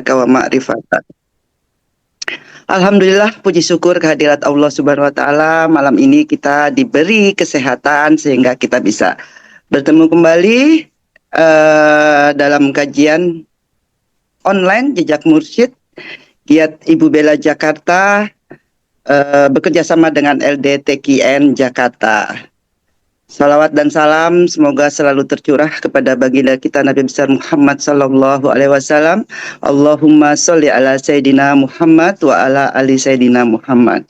wa ma'rifatan. Alhamdulillah, puji syukur kehadirat Allah Subhanahu wa taala. Malam ini kita diberi kesehatan sehingga kita bisa bertemu kembali dalam kajian online Jejak Mursyid Giat Ibu Bella Jakarta bekerja sama dengan LDTKN Jakarta. Salawat dan salam semoga selalu tercurah kepada baginda kita Nabi besar Muhammad sallallahu alaihi wasallam. Allahumma sholli ala Sayyidina Muhammad wa ala ali Sayyidina Muhammad.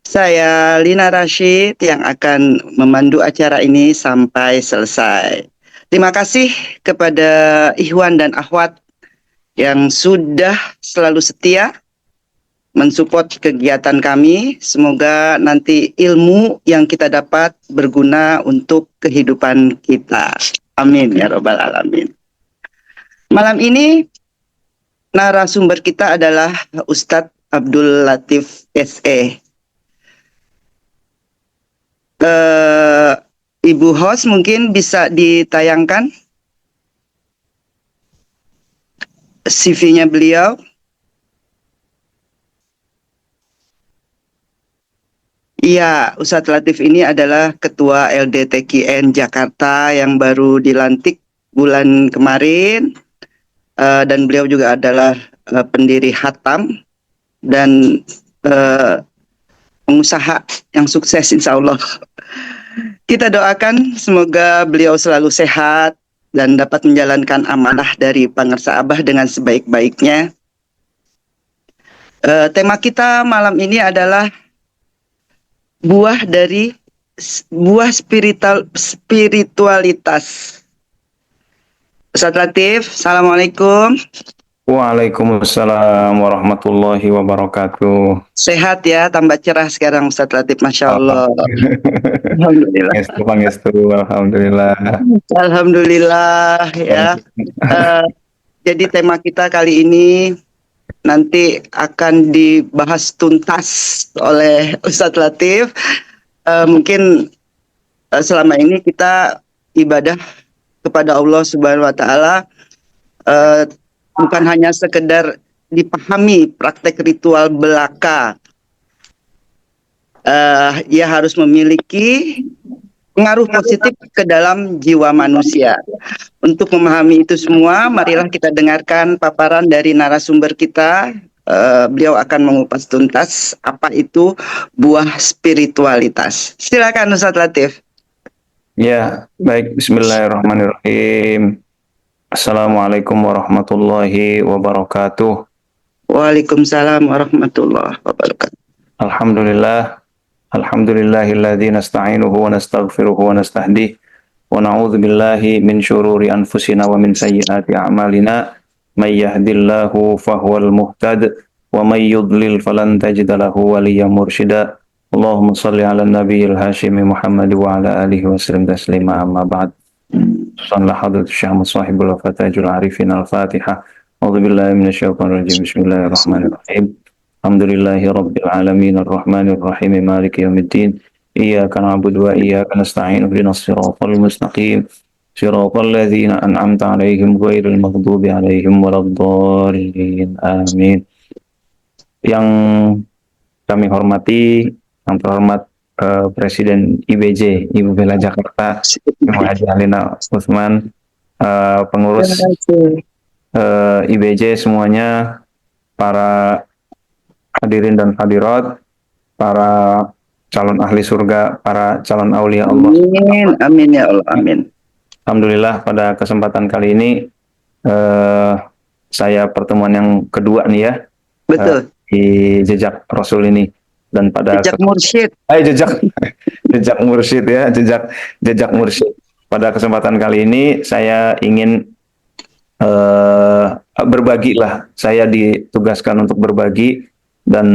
Saya Lina Rashid yang akan memandu acara ini sampai selesai. Terima kasih kepada Ikhwan dan Akhwat yang sudah selalu setia mensupport kegiatan kami. Semoga nanti ilmu yang kita dapat berguna untuk kehidupan kita. Amin ya robbal alamin. Malam ini narasumber kita adalah Ustadz Abdul Latif SE. Ibu host mungkin bisa ditayangkan CV-nya beliau. Iya, Ustadz Latif ini adalah Ketua LDTKN Jakarta yang baru dilantik bulan kemarin, dan beliau juga adalah pendiri Hatam dan pengusaha yang sukses insya Allah. Kita doakan semoga beliau selalu sehat dan dapat menjalankan amanah dari Pangersa Abah dengan sebaik-baiknya. Tema kita malam ini adalah buah spiritualitas. Ustadz Latif, Assalamualaikum. Waalaikumsalam warahmatullahi wabarakatuh. Sehat ya, tambah cerah sekarang Ustadz Latif, Masya Allah. Alhamdulillah. Alhamdulillah. Alhamdulillah ya. Jadi tema kita kali ini nanti akan dibahas tuntas oleh Ustadz Latif. Mungkin selama ini kita ibadah kepada Allah Subhanahu wa taala bukan hanya sekedar dipahami praktek ritual belaka. Ia harus memiliki pengaruh positif ke dalam jiwa manusia. Untuk memahami itu semua, marilah kita dengarkan paparan dari narasumber kita. Beliau akan mengupas tuntas apa itu buah spiritualitas. Silakan Ustadz Latif. Ya, baik. Bismillahirrahmanirrahim. Assalamualaikum warahmatullahi wabarakatuh. Waalaikumsalam warahmatullahi wabarakatuh. Alhamdulillah. Alhamdulillahilladzi nasta'inuhu wa nastaghfiruhu wa nastahdih. Wa na'udzu billahi min syururi anfusina wa min sayyiati a'malina. May yahdihillahu fahuwal muhtad wa may yudlil falan tajida lahu waliyyan mursyida. Allahumma shalli 'alan nabiyil hasyimi Muhammad wa 'ala alihi wa sallam taslima amma ba'd. Sallallahu hadratus syekh musahibul fatajul arifin al-Fatihah. A'udzu billahi minasyaitonir rajim. Bismillahirrahmanirrahim. Alhamdulillahi rabbil alamin arrahmanir rahim maliki yaumiddin. Iyyaka na'budu wa iyyaka nasta'in ihdinas siratal mustaqim siratal ladzina an'amta 'alaihim ghairil maghdubi 'alaihim waladdallin. Amin. Yang kami hormati, yang terhormat Presiden IBJ Ibu Bella Jakarta, Ibu Haji Alina Utsman, pengurus IBJ semuanya, para hadirin dan hadirat, para calon ahli surga, para calon aulia Allah. Amin, amin ya Allah, amin. Alhamdulillah pada kesempatan kali ini saya pertemuan yang kedua nih ya. Betul. Di Jejak Rasul ini, dan pada Jejak Mursyid. Jejak Mursyid ya, Jejak Mursyid. Pada kesempatan kali ini saya ingin berbagi lah. Saya ditugaskan untuk berbagi, dan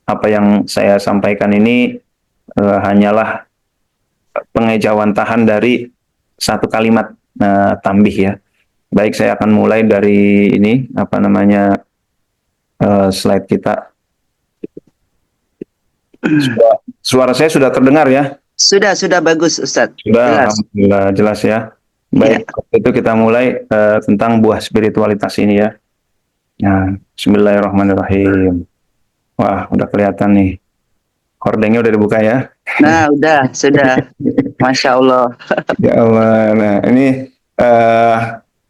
apa yang saya sampaikan ini hanyalah pengejawantahan dari satu kalimat tambih ya. Baik, saya akan mulai dari ini, slide kita. Suara saya sudah terdengar ya? Sudah bagus Ustadz. Sudah, alhamdulillah jelas ya. Ya. Baik, itu kita mulai tentang buah spiritualitas ini ya. Nah, Bismillahirrahmanirrahim. Wah, udah kelihatan nih. Hordengnya udah dibuka ya. Nah, sudah. Masya Allah. Ya Allah. Nah, ini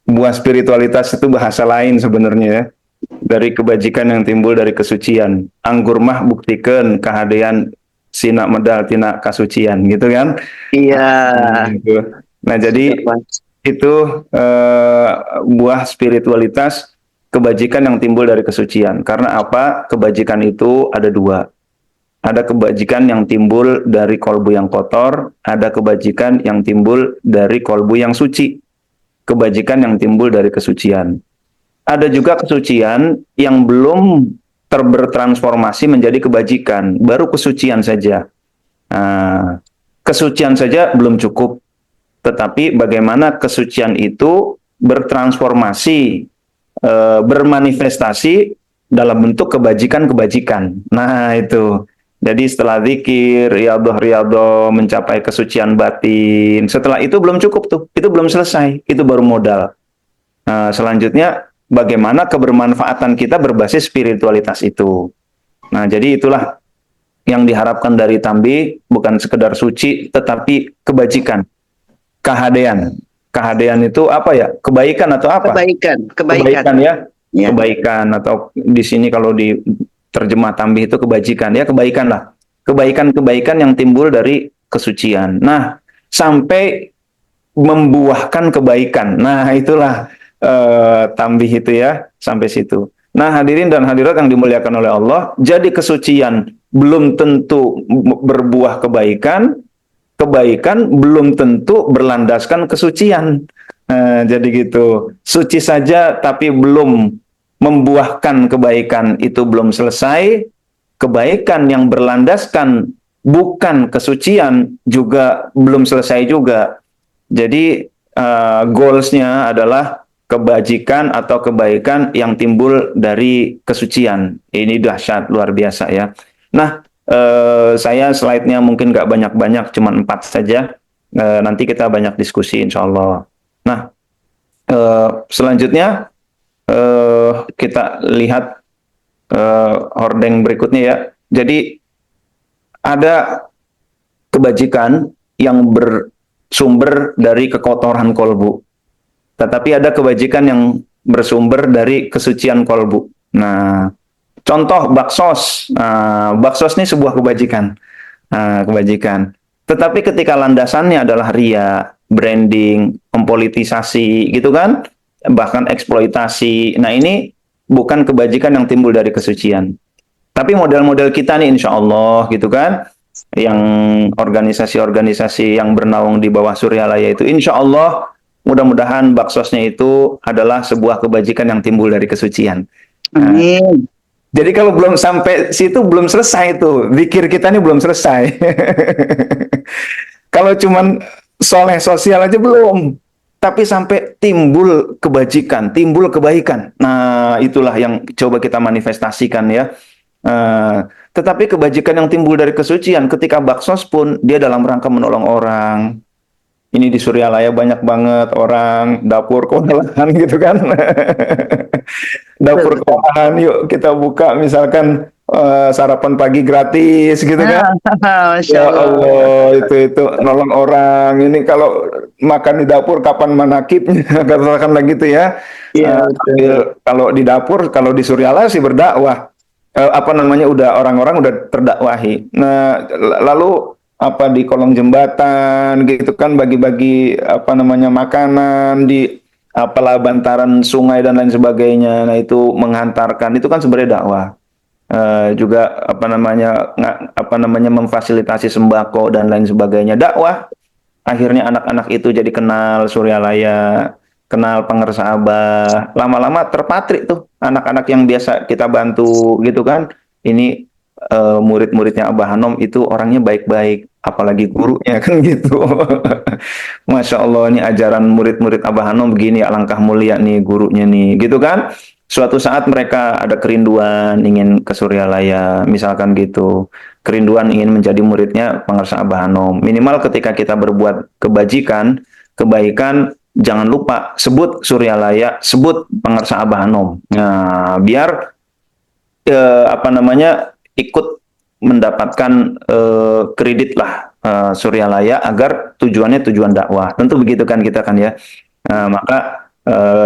buah spiritualitas itu bahasa lain sebenarnya ya. Dari kebajikan yang timbul dari kesucian. Anggur mah buktikan kehadian sinak medal tina kasucian gitu kan. Iya. Gitu. Nah, jadi itu buah spiritualitas kebajikan yang timbul dari kesucian. Karena apa? Kebajikan itu ada dua. Ada kebajikan yang timbul dari kolbu yang kotor, ada kebajikan yang timbul dari kolbu yang suci. Kebajikan yang timbul dari kesucian. Ada juga kesucian yang belum bertransformasi menjadi kebajikan, baru kesucian saja. Nah, kesucian saja belum cukup, tetapi bagaimana kesucian itu bertransformasi, bermanifestasi dalam bentuk kebajikan-kebajikan. Nah, itu. Jadi setelah zikir, riyadhah mencapai kesucian batin, setelah itu belum cukup tuh, itu belum selesai, itu baru modal. Nah, selanjutnya bagaimana kebermanfaatan kita berbasis spiritualitas itu. Nah, jadi itulah yang diharapkan dari tambi, bukan sekedar suci, tetapi kebajikan, kahadean. Kahadean itu apa ya? Kebaikan atau apa? Kebaikan ya. Ya. Kebaikan atau di sini kalau di terjemah tambih itu kebajikan ya, kebaikan lah. Kebaikan-kebaikan yang timbul dari kesucian. Nah, sampai membuahkan kebaikan. Nah, itulah tambih itu ya, sampai situ. Nah, hadirin dan hadirat yang dimuliakan oleh Allah, jadi kesucian belum tentu berbuah kebaikan, kebaikan belum tentu berlandaskan kesucian. Jadi gitu. Suci saja tapi belum membuahkan kebaikan itu belum selesai. Kebaikan yang berlandaskan bukan kesucian juga belum selesai juga. Jadi goalsnya adalah kebajikan atau kebaikan yang timbul dari kesucian. Ini dahsyat luar biasa ya. Nah, saya slide-nya mungkin nggak banyak-banyak, cuma 4 saja. Nanti kita banyak diskusi insya Allah. Nah, selanjutnya kita lihat hordeng berikutnya ya. Jadi ada kebajikan yang bersumber dari kekotoran kolbu. Tetapi ada kebajikan yang bersumber dari kesucian kolbu. Nah, contoh baksos. Baksos ini sebuah kebajikan. Kebajikan. Tetapi ketika landasannya adalah ria, branding, mempolitisasi, gitu kan? Bahkan eksploitasi. Nah, ini bukan kebajikan yang timbul dari kesucian. Tapi model-model kita nih insya Allah gitu kan, yang organisasi-organisasi yang bernaung di bawah Suryalaya itu insya Allah mudah-mudahan baksosnya itu adalah sebuah kebajikan yang timbul dari kesucian. Amin. Jadi kalau belum sampai situ belum selesai itu, zikir kita ini belum selesai. Kalau cuman soleh sosial aja belum, tapi sampai timbul kebajikan, timbul kebaikan. Nah, itulah yang coba kita manifestasikan ya. Tetapi kebajikan yang timbul dari kesucian ketika baksos pun dia dalam rangka menolong orang. Ini di Suryalaya banyak banget orang dapur kewalahan gitu kan. Dapur kewalahan yuk kita buka misalkan sarapan pagi gratis gitu kan. Masya Ya Allah. Allah, itu nolong orang. Ini kalau makan di dapur kapan manakibnya katakanlah gitu ya. Iya, Kalau di dapur, kalau di Suryala sih berdakwah. Apa namanya udah orang-orang udah terdakwahi. Nah, lalu apa di kolong jembatan gitu kan bagi-bagi apa namanya makanan di apalah bantaran sungai dan lain sebagainya. Nah, itu menghantarkan itu kan sebenarnya dakwah. Juga apa namanya memfasilitasi sembako dan lain sebagainya dakwah akhirnya anak-anak itu jadi kenal Suryalaya kenal Pangersa Abah lama-lama terpatrik tuh anak-anak yang biasa kita bantu gitu kan ini murid-muridnya Abah Hanom itu orangnya baik-baik apalagi gurunya kan gitu. Masya Allah ini ajaran murid-murid Abah Hanom begini alangkah mulia nih gurunya nih gitu kan. Suatu saat mereka ada kerinduan ingin ke Suryalaya, misalkan gitu. Kerinduan ingin menjadi muridnya Pangersa Abah Hanom. Minimal ketika kita berbuat kebajikan, kebaikan, jangan lupa sebut Suryalaya, sebut pengarsa Abah Anom. Nah, biar apa namanya ikut mendapatkan kredit lah Suryalaya agar tujuannya tujuan dakwah. Tentu begitu kan kita kan ya. Maka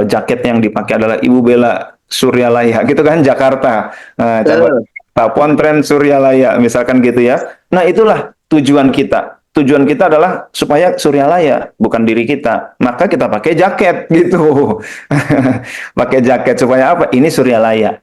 jaket yang dipakai adalah Ibu Bella Suryalaya gitu kan Jakarta. Cabang Betul. Pontren Suryalaya misalkan gitu ya. Nah, itulah tujuan kita. Tujuan kita adalah supaya Suryalaya, bukan diri kita. Maka kita pakai jaket gitu. Pakai jaket supaya apa? Ini Suryalaya.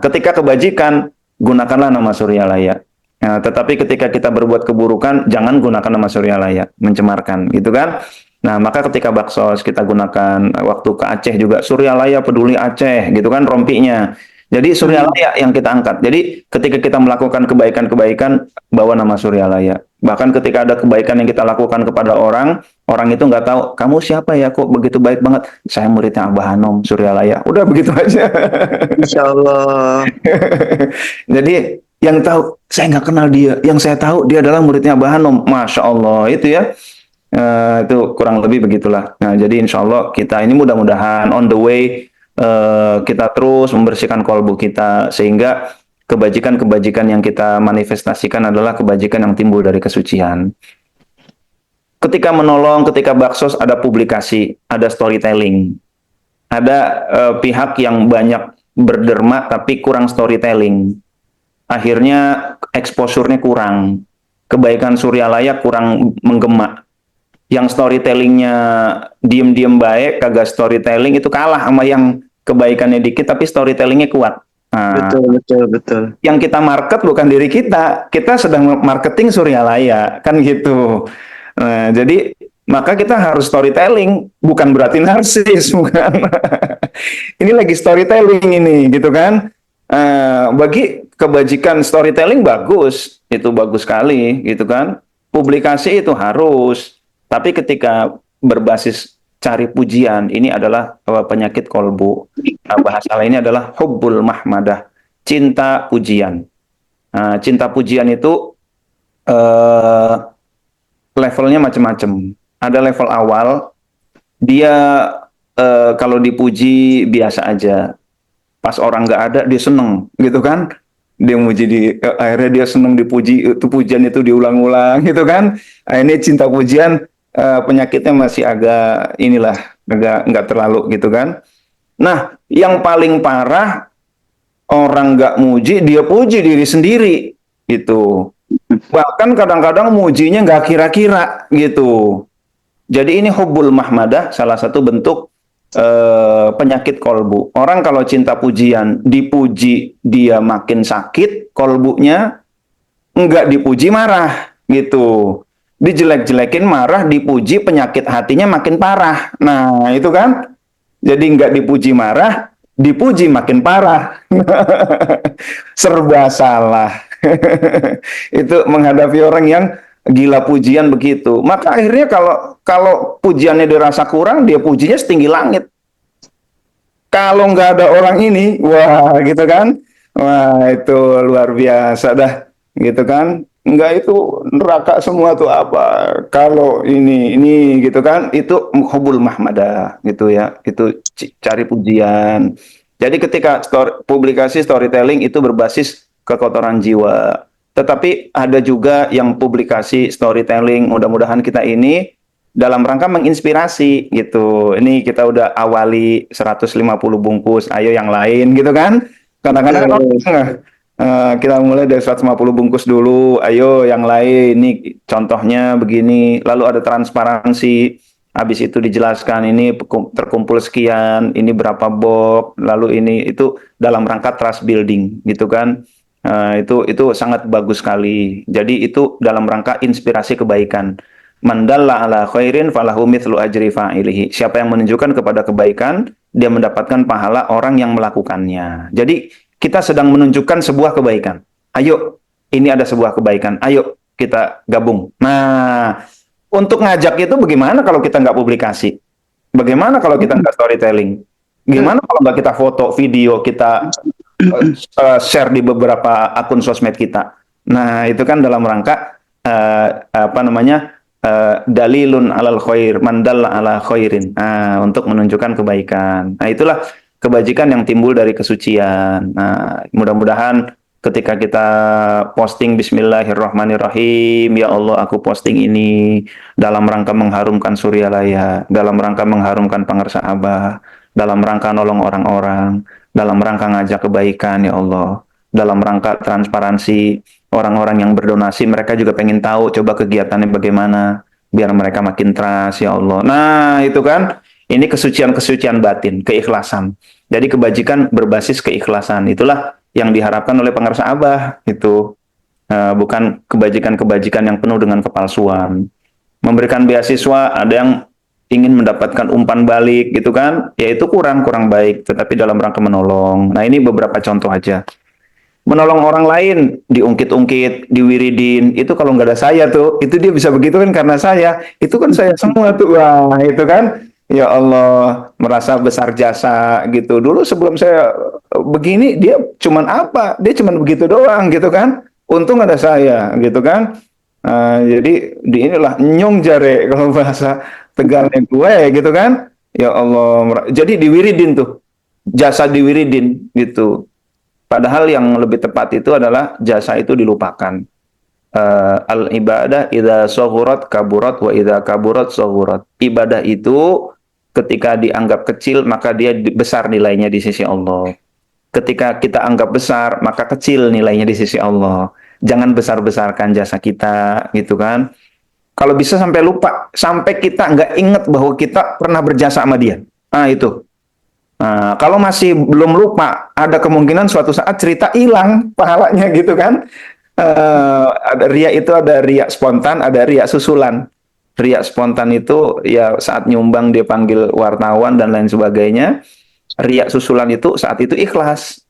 Ketika kebajikan, gunakanlah nama Suryalaya. Tetapi ketika kita berbuat keburukan, jangan gunakan nama Suryalaya, mencemarkan, gitu kan? Nah, maka ketika baksos kita gunakan waktu ke Aceh juga Suryalaya Peduli Aceh, gitu kan rompinya. Jadi Hmm. Suryalaya yang kita angkat. Jadi ketika kita melakukan kebaikan-kebaikan, bawa nama Suryalaya. Bahkan ketika ada kebaikan yang kita lakukan kepada orang, orang itu nggak tahu, kamu siapa ya kok begitu baik banget? Saya muridnya Abah Hanom Suryalaya. Udah begitu aja. Insya Allah. Jadi yang tahu saya nggak kenal dia, yang saya tahu dia adalah muridnya Abah Hanom. Masya Allah itu ya. Itu kurang lebih begitulah. Nah, jadi insya Allah kita ini mudah-mudahan on the way kita terus membersihkan kolbu kita sehingga kebajikan-kebajikan yang kita manifestasikan adalah kebajikan yang timbul dari kesucian. Ketika menolong, ketika baksos ada publikasi, ada storytelling, ada pihak yang banyak berderma tapi kurang storytelling. Akhirnya exposure-nya kurang. Kebaikan Suryalaya kurang menggema. Yang storytellingnya diem-diem baik, kagak storytelling itu kalah sama yang kebaikannya dikit tapi storytellingnya kuat. Nah, Betul, betul, betul. yang kita market bukan diri kita sedang marketing Suryalaya, kan gitu. Nah, jadi maka kita harus storytelling, bukan berarti narsis, bukan. Ini lagi storytelling ini, gitu kan? Bagi kebajikan storytelling bagus, itu bagus sekali, gitu kan? Publikasi itu harus, tapi ketika berbasis cari pujian, ini adalah penyakit kolbu. Bahasa lainnya adalah hubbul mahmadah, cinta pujian. Cinta pujian itu eh, levelnya macam-macam. Ada level awal, dia kalau dipuji biasa aja. Pas orang nggak ada, dia seneng, gitu kan? Dia muji akhirnya dia seneng dipuji, itu pujian itu diulang-ulang, gitu kan? Ini cinta pujian, penyakitnya masih agak inilah, agak nggak terlalu, gitu kan? Nah, yang paling parah orang nggak muji, dia puji diri sendiri, gitu. Bahkan kadang-kadang mujinya nggak kira-kira gitu. Jadi ini hubbul mahmadah, salah satu bentuk penyakit kolbu. Orang kalau cinta pujian, dipuji dia makin sakit kolbunya, nggak dipuji marah gitu. Dijelek-jelekin marah, dipuji penyakit hatinya makin parah. Nah itu kan, jadi nggak dipuji marah, dipuji makin parah. Serba salah. Itu menghadapi orang yang gila pujian begitu. Maka akhirnya kalau kalau pujiannya dirasa kurang, dia pujinya setinggi langit. Kalau nggak ada orang ini, wah gitu kan, wah itu luar biasa dah, gitu kan. Nggak itu neraka semua tuh apa? Kalau ini gitu kan, itu hubul mahmadah gitu ya, itu cari pujian. Jadi ketika publikasi storytelling itu berbasis kekotoran jiwa. Tetapi ada juga yang publikasi storytelling, mudah-mudahan kita ini dalam rangka menginspirasi gitu. Ini kita udah awali 150 bungkus, ayo yang lain gitu kan. Kadang-kadang kan Betul. kita mulai dari 150 bungkus dulu, ayo yang lain. Ini contohnya begini, lalu ada transparansi. Habis itu dijelaskan ini terkumpul sekian, ini berapa box, lalu ini itu dalam rangka trust building gitu kan. Itu sangat bagus sekali. Jadi itu dalam rangka inspirasi kebaikan. Mandalla ala khairin falahu mithlu ajri fa'ilihi. Siapa yang menunjukkan kepada kebaikan, dia mendapatkan pahala orang yang melakukannya. Jadi kita sedang menunjukkan sebuah kebaikan. Ayo, ini ada sebuah kebaikan. Ayo kita gabung. Nah, untuk ngajak itu bagaimana kalau kita nggak publikasi? Bagaimana kalau kita nggak storytelling? Gimana kalau nggak kita foto, video, kita share di beberapa akun sosmed kita? Nah, itu kan dalam rangka apa namanya dalilun alal khair, mandalla ala khairin. Nah, untuk menunjukkan kebaikan. Nah, itulah kebajikan yang timbul dari kesucian. Nah, mudah-mudahan ketika kita posting Bismillahirrahmanirrahim, ya Allah, aku posting ini dalam rangka mengharumkan Suryalaya, dalam rangka mengharumkan Pangarsa Abah, dalam rangka nolong orang-orang, dalam rangka ngajak kebaikan, ya Allah, dalam rangka transparansi orang-orang yang berdonasi, mereka juga pengen tahu coba kegiatannya bagaimana, biar mereka makin trust, ya Allah. Nah, itu kan, ini kesucian-kesucian batin, keikhlasan. Jadi kebajikan berbasis keikhlasan. Itulah yang diharapkan oleh Pangarsa Abah. Itu bukan kebajikan-kebajikan yang penuh dengan kepalsuan. Memberikan beasiswa, ada yang ingin mendapatkan umpan balik gitu kan, ya itu kurang baik, tetapi dalam rangka menolong. Nah, ini beberapa contoh aja. Menolong orang lain, diungkit-ungkit, diwiridin, itu kalau nggak ada saya tuh, itu dia bisa begitu kan karena saya, itu kan saya semua tuh, wah itu kan, ya Allah, merasa besar jasa gitu. Dulu sebelum saya begini, dia cuman apa? Dia cuman begitu doang gitu kan, untung ada saya gitu kan. Jadi di inilah nyong jare kalau bahasa Tegalnya gue gitu kan, ya Allah, jadi diwiridin tuh, jasa diwiridin gitu. Padahal yang lebih tepat itu adalah jasa itu dilupakan. Al ibadah idza saghurat kaburat wa idza kaburat saghurat. Ibadah itu ketika dianggap kecil maka dia besar nilainya di sisi Allah. Ketika kita anggap besar maka kecil nilainya di sisi Allah. Jangan besar-besarkan jasa kita gitu kan. Kalau bisa sampai lupa, sampai kita nggak ingat bahwa kita pernah berjasa sama dia. Nah itu. Nah, kalau masih belum lupa, ada kemungkinan suatu saat cerita hilang pahalanya gitu kan. Ada riak itu ada riak spontan, ada riak susulan. Riak spontan itu ya saat nyumbang dia panggil wartawan dan lain sebagainya. Riak susulan itu saat itu ikhlas.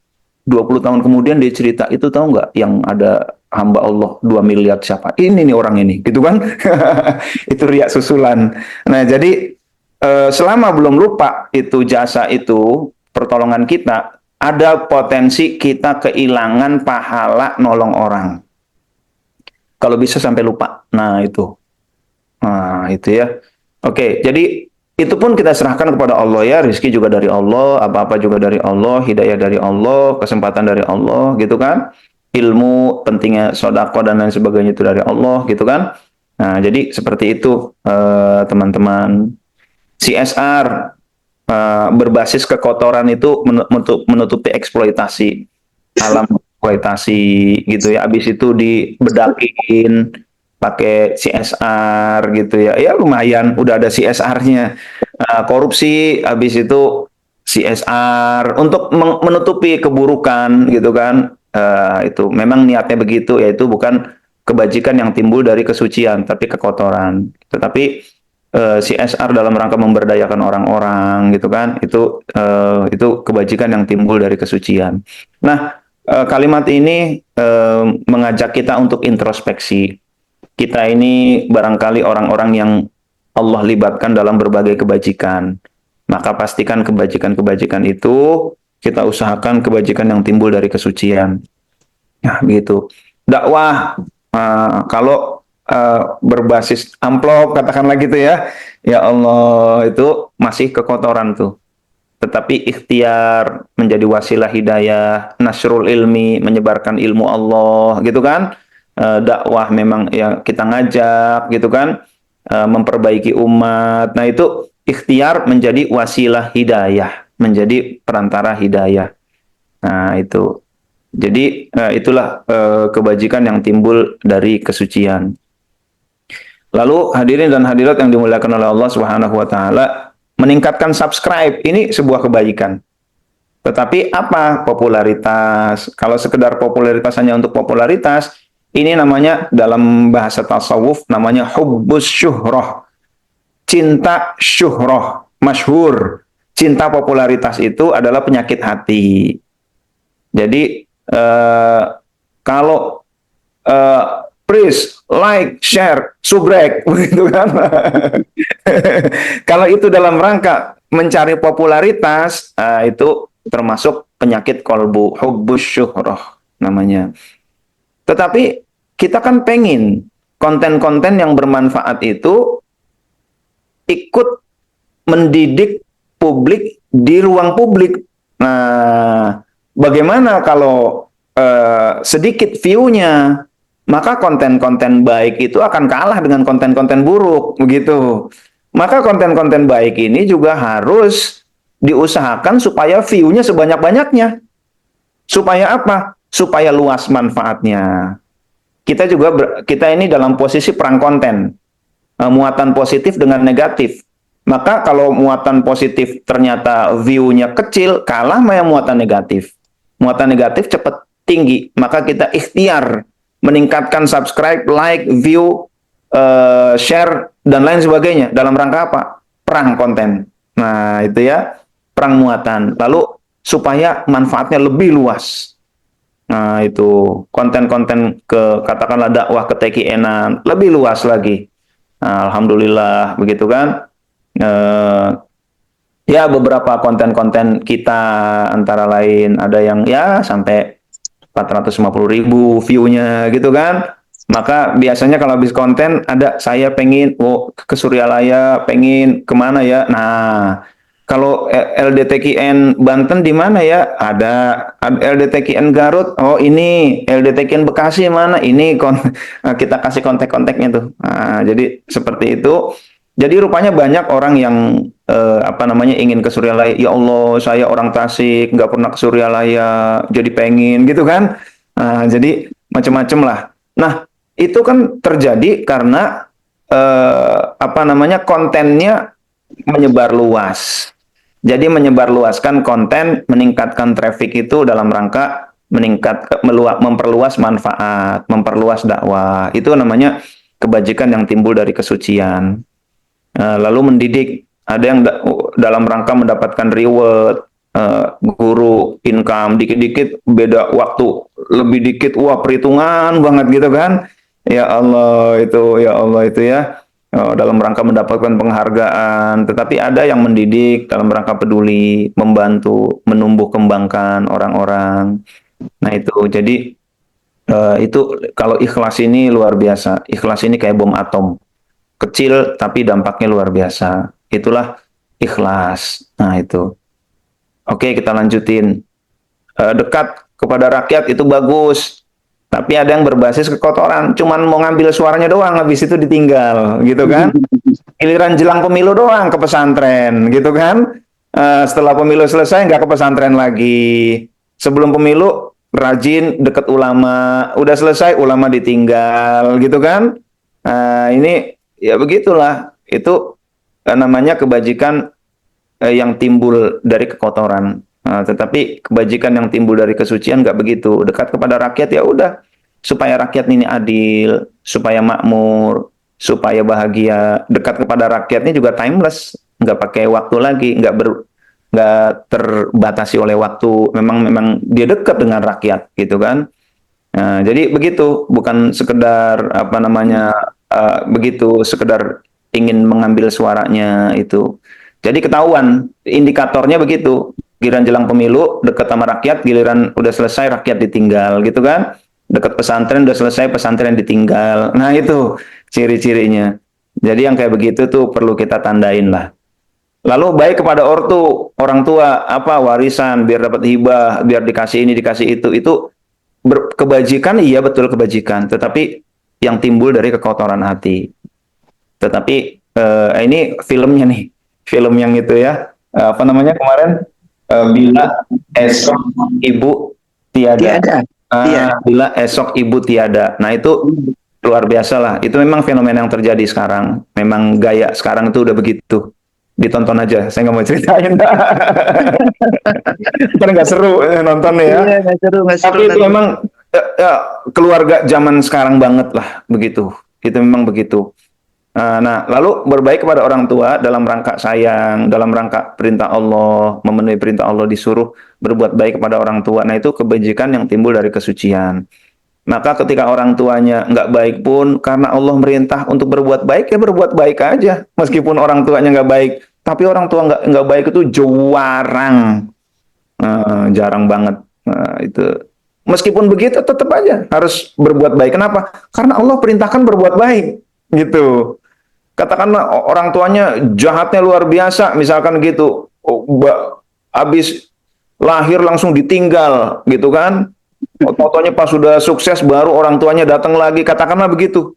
20 tahun kemudian dia cerita, itu tahu nggak yang ada hamba Allah 2 miliar siapa? Ini nih orang ini, gitu kan? Itu riak susulan. Nah, jadi selama belum lupa itu jasa itu, pertolongan kita, ada potensi kita kehilangan pahala nolong orang. Kalau bisa sampai lupa. Nah, itu. Nah, itu ya. Oke, jadi itu pun kita serahkan kepada Allah ya. Rizki juga dari Allah, apa-apa juga dari Allah, hidayah dari Allah, kesempatan dari Allah, gitu kan. Ilmu, pentingnya sodako dan lain sebagainya itu dari Allah, gitu kan. Nah, jadi seperti itu, teman-teman. CSR berbasis kekotoran itu menutupi eksploitasi alam, eksploitasi gitu ya. Habis itu dibedakin pakai CSR gitu ya. Ya lumayan udah ada CSR-nya. Korupsi habis itu CSR untuk menutupi keburukan gitu kan. Itu memang niatnya begitu, yaitu bukan kebajikan yang timbul dari kesucian tapi kekotoran. Tetapi CSR dalam rangka memberdayakan orang-orang gitu kan, itu kebajikan yang timbul dari kesucian. Nah, kalimat ini mengajak kita untuk introspeksi. Kita ini barangkali orang-orang yang Allah libatkan dalam berbagai kebajikan. Maka pastikan kebajikan-kebajikan itu kita usahakan kebajikan yang timbul dari kesucian. Nah, begitu. Dakwah, kalau berbasis amplop katakanlah gitu ya, ya Allah itu masih kekotoran tuh. Tetapi ikhtiar menjadi wasilah hidayah, nasrul ilmi, menyebarkan ilmu Allah gitu kan. Dakwah memang ya kita ngajak gitu kan, memperbaiki umat. Nah itu ikhtiar menjadi wasilah hidayah, menjadi perantara hidayah. Nah itu. Jadi itulah kebajikan yang timbul dari kesucian. Lalu hadirin dan hadirat yang dimuliakan oleh Allah Subhanahu wa taala, meningkatkan subscribe ini sebuah kebaikan. Tetapi apa popularitas? Kalau sekedar popularitas hanya untuk popularitas, ini namanya dalam bahasa tasawuf namanya hubbus syuhrah. Cinta syuhrah, masyhur. Cinta popularitas itu adalah penyakit hati. Jadi kalau please like, share, subrek, begitu kan? Kalau itu dalam rangka mencari popularitas, itu termasuk penyakit kolbu, hubbus syuhrah namanya. Tetapi kita kan pengen konten-konten yang bermanfaat itu ikut mendidik publik di ruang publik. Nah, bagaimana kalau sedikit view-nya, maka konten-konten baik itu akan kalah dengan konten-konten buruk, begitu. Maka konten-konten baik ini juga harus diusahakan supaya view-nya sebanyak-banyaknya. Supaya apa? Supaya luas manfaatnya. Kita ini dalam posisi perang konten, muatan positif dengan negatif. Maka kalau muatan positif ternyata view-nya kecil, kalah sama yang muatan negatif. Muatan negatif cepat tinggi, maka kita ikhtiar meningkatkan subscribe, like, view, share, dan lain sebagainya. Dalam rangka apa? Perang konten. Nah, itu ya, perang muatan. Lalu supaya manfaatnya lebih luas. Nah, itu konten-konten katakanlah dakwah ke TKN lebih luas lagi. Nah, alhamdulillah begitu kan. Ya beberapa konten-konten kita antara lain ada yang ya sampai 450.000 view-nya gitu kan. Maka biasanya kalau habis konten ada saya pengen ke Suryalaya, pengen kemana ya. Nah, kalau LDTKN Banten di mana ya? Ada LDTKN Garut. Oh ini LDTKN Bekasi mana? Ini kita kasih kontak-kontaknya tuh. Nah, jadi seperti itu. Jadi rupanya banyak orang yang ingin ke Suryalaya. Ya Allah, saya orang Tasik, nggak pernah ke Suryalaya, jadi pengen gitu kan. Nah, jadi macam-macam lah. Nah, itu kan terjadi karena kontennya menyebar luas. Jadi menyebarluaskan konten, meningkatkan traffic itu dalam rangka memperluas manfaat, memperluas dakwah. Itu namanya kebajikan yang timbul dari kesucian. Lalu mendidik, ada yang dalam rangka mendapatkan reward, guru, income, dikit-dikit beda waktu, lebih dikit, wah perhitungan banget gitu kan. Ya Allah itu ya. Dalam rangka mendapatkan penghargaan, tetapi ada yang mendidik dalam rangka peduli, membantu, menumbuh kembangkan orang-orang. Nah itu, jadi itu kalau ikhlas ini luar biasa. Ikhlas ini kayak bom atom, kecil tapi dampaknya luar biasa. Itulah ikhlas. Nah itu. Oke, kita lanjutin. Dekat kepada rakyat itu bagus. Tapi ada yang berbasis kekotoran, cuman mau ngambil suaranya doang, habis itu ditinggal, gitu kan? Giliran jelang pemilu doang ke pesantren, gitu kan? Setelah pemilu selesai nggak ke pesantren lagi. Sebelum pemilu rajin deket ulama, udah selesai ulama ditinggal, gitu kan? Ini ya begitulah. Itu namanya kebajikan yang timbul dari kekotoran. Tetapi kebajikan yang timbul dari kesucian nggak begitu. Dekat kepada rakyat ya udah, supaya rakyat ini adil, supaya makmur, supaya bahagia. Dekat kepada rakyatnya juga timeless, nggak pakai waktu lagi, nggak terbatasi oleh waktu. Memang dia dekat dengan rakyat, gitu kan. Jadi begitu, bukan sekedar begitu, sekedar ingin mengambil suaranya itu. Jadi ketahuan indikatornya begitu. Giliran jelang pemilu dekat sama rakyat, giliran udah selesai rakyat ditinggal, gitu kan? Dekat pesantren udah selesai pesantren ditinggal. Nah itu ciri-cirinya. Jadi yang kayak begitu tuh perlu kita tandain lah. Lalu baik kepada orang tua, warisan biar dapat hibah, biar dikasih ini dikasih itu kebajikan, iya betul kebajikan. Tetapi yang timbul dari kekotoran hati. Tetapi ini filmnya nih, film yang itu ya, kemarin. Bila esok ibu tiada. Bila esok ibu tiada. Nah itu luar biasa lah. Itu memang fenomena yang terjadi sekarang. Memang gaya sekarang itu udah begitu. Ditonton aja. Saya nggak mau ceritain. Karena nggak seru nontonnya ya. Iya, nggak seru. Tapi itu memang keluarga zaman sekarang banget lah. Begitu. Itu memang begitu. Nah, lalu berbaik kepada orang tua dalam rangka sayang, dalam rangka perintah Allah, memenuhi perintah Allah, disuruh berbuat baik kepada orang tua. Nah, itu kebajikan yang timbul dari kesucian. Maka ketika orang tuanya nggak baik pun, karena Allah merintah untuk berbuat baik, ya berbuat baik aja. Meskipun orang tuanya nggak baik. Tapi orang tua nggak baik itu jarang banget. Itu meskipun begitu tetap aja harus berbuat baik. Kenapa? Karena Allah perintahkan berbuat baik, gitu. Katakanlah orang tuanya jahatnya luar biasa, misalkan gitu. Habis lahir langsung ditinggal, gitu kan? Fotonya pas sudah sukses baru orang tuanya datang lagi, katakanlah begitu.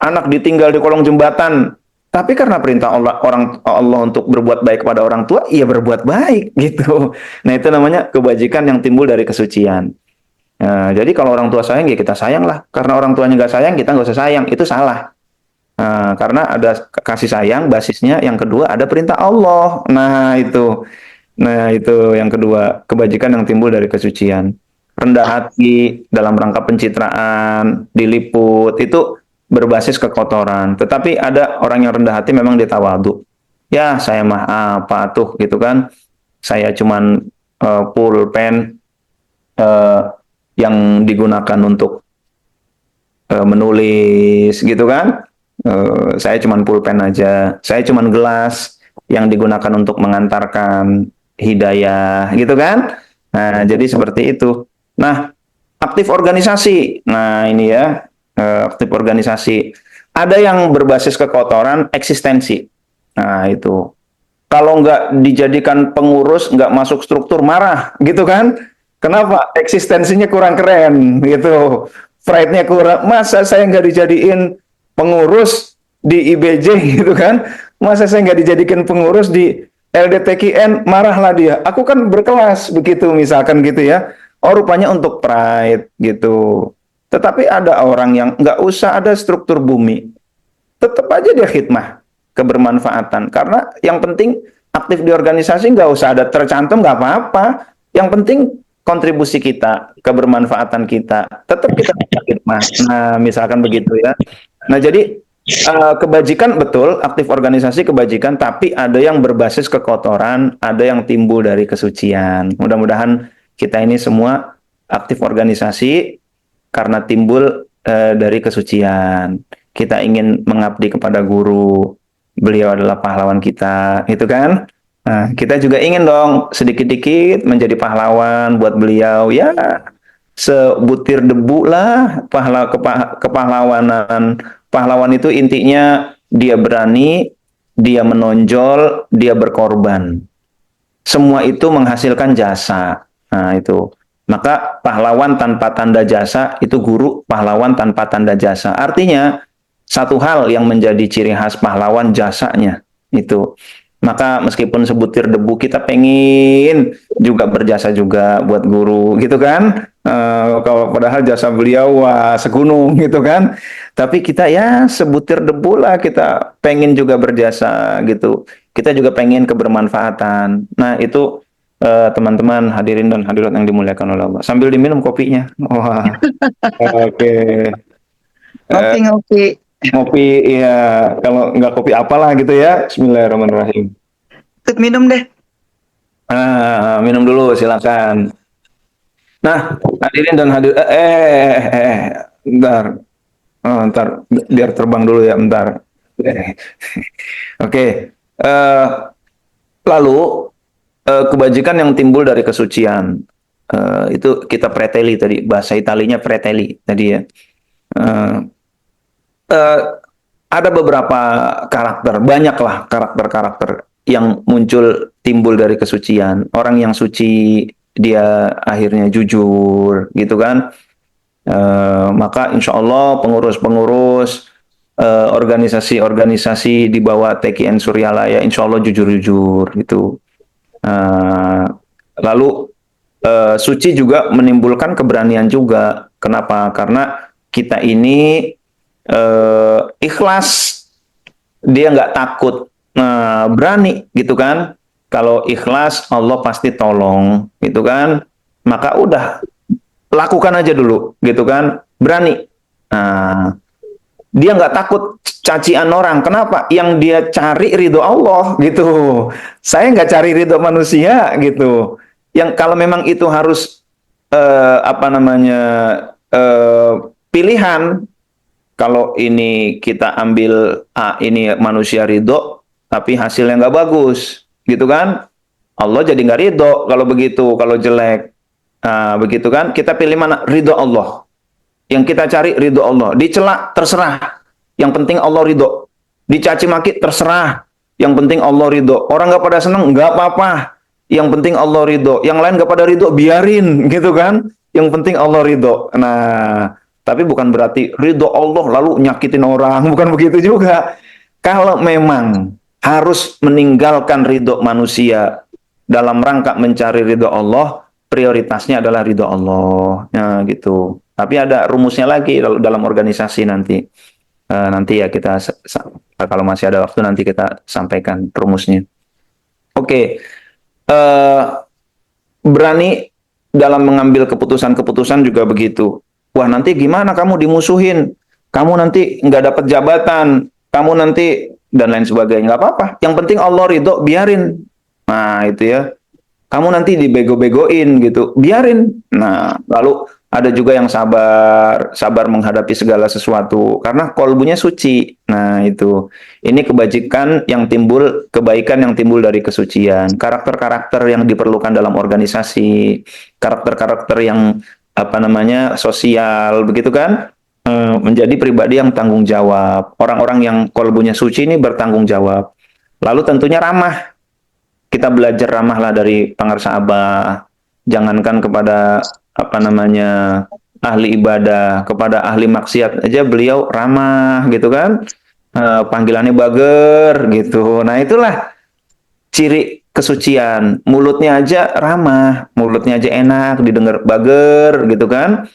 Anak ditinggal di kolong jembatan. Tapi karena perintah Allah untuk berbuat baik kepada orang tua, ia berbuat baik gitu. Nah, itu namanya kebajikan yang timbul dari kesucian. Nah, jadi kalau orang tua sayang ya kita sayang lah. Karena orang tuanya nggak sayang, kita nggak usah sayang. Itu salah. Nah, karena ada kasih sayang, basisnya yang kedua ada perintah Allah. Nah itu yang kedua, kebajikan yang timbul dari kesucian. Rendah hati dalam rangka pencitraan, diliput, itu berbasis kekotoran. Tetapi ada orang yang rendah hati memang dia tawadu. Ya, saya mah apa tuh gitu kan. Saya cuman pulpen uh, yang digunakan untuk menulis gitu kan. Saya cuman pulpen aja. Saya cuman gelas yang digunakan untuk mengantarkan hidayah gitu kan. Nah, jadi seperti itu. Nah, aktif organisasi. Nah, ini ya, aktif organisasi. Ada yang berbasis kekotoran eksistensi. Nah, itu. Kalau nggak dijadikan pengurus, nggak masuk struktur, marah, gitu kan? Kenapa? Eksistensinya kurang keren, gitu. Pride-nya kurang. Masa saya nggak dijadiin pengurus di IBJ, gitu kan? Masa saya nggak dijadikan pengurus di LDTKN, marahlah dia. Aku kan berkelas, begitu misalkan gitu ya. Oh, rupanya untuk pride, gitu. Tetapi ada orang yang nggak usah ada struktur bumi, tetap aja dia khidmah kebermanfaatan. Karena yang penting aktif di organisasi, nggak usah ada tercantum, nggak apa-apa. Yang penting kontribusi kita, kebermanfaatan kita, tetap kita khidmah. Nah, misalkan begitu ya. Nah, jadi kebajikan betul, aktif organisasi kebajikan, tapi ada yang berbasis kekotoran, ada yang timbul dari kesucian. Mudah-mudahan kita ini semua aktif organisasi karena timbul dari kesucian. Kita ingin mengabdi kepada guru, beliau adalah pahlawan kita, itu kan? Nah, kita juga ingin dong sedikit-dikit menjadi pahlawan buat beliau, ya sebutir debu lah kepahlawanan. Pahlawan itu intinya dia berani, dia menonjol, dia berkorban. Semua itu menghasilkan jasa. Nah, itu. Maka pahlawan tanpa tanda jasa itu guru, pahlawan tanpa tanda jasa. Artinya satu hal yang menjadi ciri khas pahlawan, jasanya itu. Maka meskipun sebutir debu, kita pengen juga berjasa juga buat guru, gitu kan? Kalau padahal jasa beliau wah segunung, gitu kan? Tapi kita ya sebutir debu lah, kita pengen juga berjasa gitu. Kita juga pengen kebermanfaatan. Nah, itu teman-teman hadirin dan hadirat yang dimuliakan oleh Allah. Sambil diminum kopinya. Wah, oke. Eh, Ngopi-ngopi. Ngopi ya, kalau nggak kopi apalah gitu ya. Bismillahirrahmanirrahim. Ikut minum deh. Minum dulu silakan. Nah, hadirin dan bentar. Ntar biar terbang dulu ya, bentar. Oke. Eh, Lalu kebajikan yang timbul dari kesucian. Itu kita preteli tadi, bahasa Italinya preteli tadi ya. Eh, eh, ada beberapa karakter, banyaklah karakter-karakter yang muncul timbul dari kesucian. Orang yang suci dia akhirnya jujur, gitu kan? Maka insya Allah pengurus-pengurus organisasi-organisasi di bawah TKN Suryalaya insya Allah jujur-jujur gitu. Lalu suci juga menimbulkan keberanian juga. Kenapa? Karena kita ini ikhlas, dia nggak takut, berani gitu kan. Kalau ikhlas Allah pasti tolong gitu kan. Maka udah lakukan aja dulu gitu kan, berani. Nah, dia nggak takut cacian orang. Kenapa? Yang dia cari ridho Allah gitu. Saya nggak cari ridho manusia gitu. Yang kalau memang itu harus apa namanya pilihan. Kalau ini kita ambil ini manusia ridho, tapi hasilnya nggak bagus, gitu kan? Allah jadi nggak ridho kalau begitu, kalau jelek. Begitu kan? Kita pilih mana? Ridho Allah. Yang kita cari ridho Allah. Dicela terserah. Yang penting Allah ridho. Dicaci maki terserah. Yang penting Allah ridho. Orang nggak pada seneng nggak apa-apa. Yang penting Allah ridho. Yang lain nggak pada ridho biarin, gitu kan? Yang penting Allah ridho. Nah, tapi bukan berarti ridho Allah lalu nyakitin orang. Bukan begitu juga. Kalau memang harus meninggalkan ridho manusia dalam rangka mencari ridho Allah, prioritasnya adalah ridho Allah. Nah, gitu. Tapi ada rumusnya lagi dalam organisasi nanti. Nanti ya kita kalau masih ada waktu nanti kita sampaikan rumusnya. Oke, berani dalam mengambil keputusan-keputusan juga begitu. Wah, nanti gimana kamu dimusuhin? Kamu nanti nggak dapat jabatan, kamu nanti dan lain sebagainya. Nggak apa-apa. Yang penting Allah ridho, biarin. Nah, itu ya. Kamu nanti dibego-begoin gitu, biarin. Nah, lalu ada juga yang sabar menghadapi segala sesuatu karena kolbunya suci. Nah, itu. Ini kebajikan yang timbul, kebaikan yang timbul dari kesucian. Karakter-karakter yang diperlukan dalam organisasi, karakter-karakter yang apa namanya sosial, begitu kan? Menjadi pribadi yang tanggung jawab. Orang-orang yang kolbunya suci ini bertanggung jawab. Lalu tentunya ramah. Kita belajar ramahlah dari pangarsa Abah. Jangankan kepada apa namanya ahli ibadah, kepada ahli maksiat aja beliau ramah gitu kan. Panggilannya bager gitu. Nah, itulah ciri kesucian. Mulutnya aja ramah, mulutnya aja enak didengar, bager gitu kan.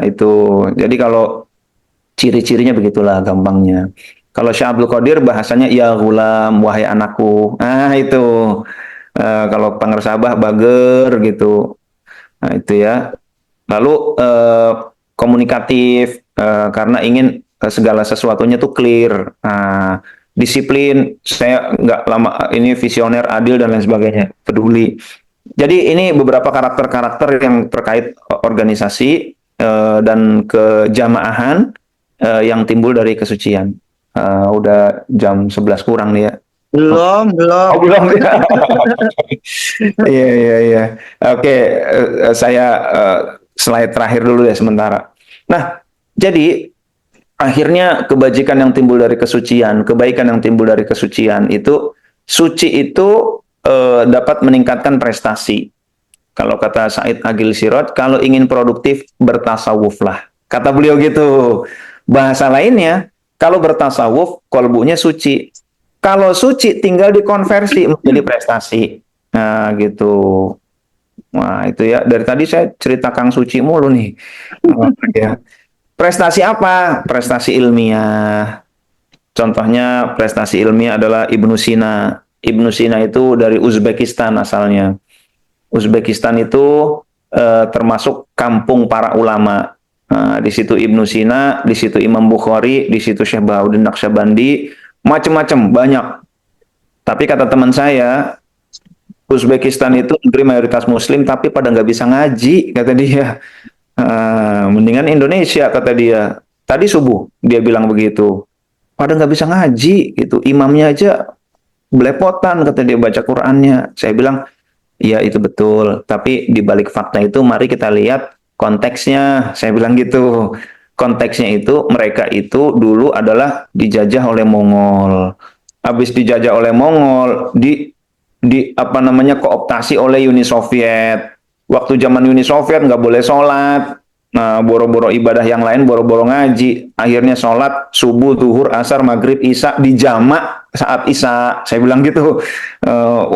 Itu. Jadi kalau ciri-cirinya begitulah gampangnya. Kalau Syekh Abdul Qadir bahasanya ya gulam, wahai anakku. Itu. Kalau pangersabah bager gitu. Nah, itu ya. Lalu komunikatif karena ingin segala sesuatunya tuh clear. Disiplin, saya nggak lama ini visioner, adil dan lain sebagainya. Peduli. Jadi ini beberapa karakter-karakter yang terkait organisasi dan kejamaahan yang timbul dari kesucian. Udah jam 11 kurang nih ya. Belum, belum. Oh, belum ya. Iya, iya, iya. Oke, saya slide terakhir dulu ya sementara. Nah, jadi akhirnya kebajikan yang timbul dari kesucian, kebaikan yang timbul dari kesucian itu, suci itu dapat meningkatkan prestasi. Kalau kata Said Agil Sirot, kalau ingin produktif bertasawuflah. Kata beliau gitu. Bahasa lainnya, kalau bertasawuf, kolbunya suci. Kalau suci tinggal dikonversi menjadi prestasi. Nah, gitu. Wah, itu ya. Dari tadi saya cerita Kang Suci mulu nih. Ya. Prestasi apa? Prestasi ilmiah. Contohnya prestasi ilmiah adalah Ibnu Sina. Ibnu Sina itu dari Uzbekistan asalnya. Uzbekistan itu termasuk kampung para ulama. Di situ Ibnu Sina, di situ Imam Bukhari, di situ Syekh Bahaudin Naqsyabandi, macam-macam banyak. Tapi kata teman saya, Uzbekistan itu negeri mayoritas Muslim, tapi pada nggak bisa ngaji, kata dia. Mendingan Indonesia, kata dia. Tadi subuh dia bilang begitu. Pada nggak bisa ngaji, gitu. Imamnya aja belepotan, kata dia baca Qur'annya. Saya bilang, ya itu betul. Tapi di balik fakta itu, mari kita lihat konteksnya. Saya bilang gitu. Konteksnya itu, mereka itu dulu adalah dijajah oleh Mongol. Habis dijajah oleh Mongol, di apa namanya kooptasi oleh Uni Soviet. Waktu zaman Uni Soviet nggak boleh sholat, nah boro-boro ibadah yang lain, boro-boro ngaji. Akhirnya sholat subuh, zuhur, asar, maghrib, isya dijamak saat isya. Saya bilang gitu.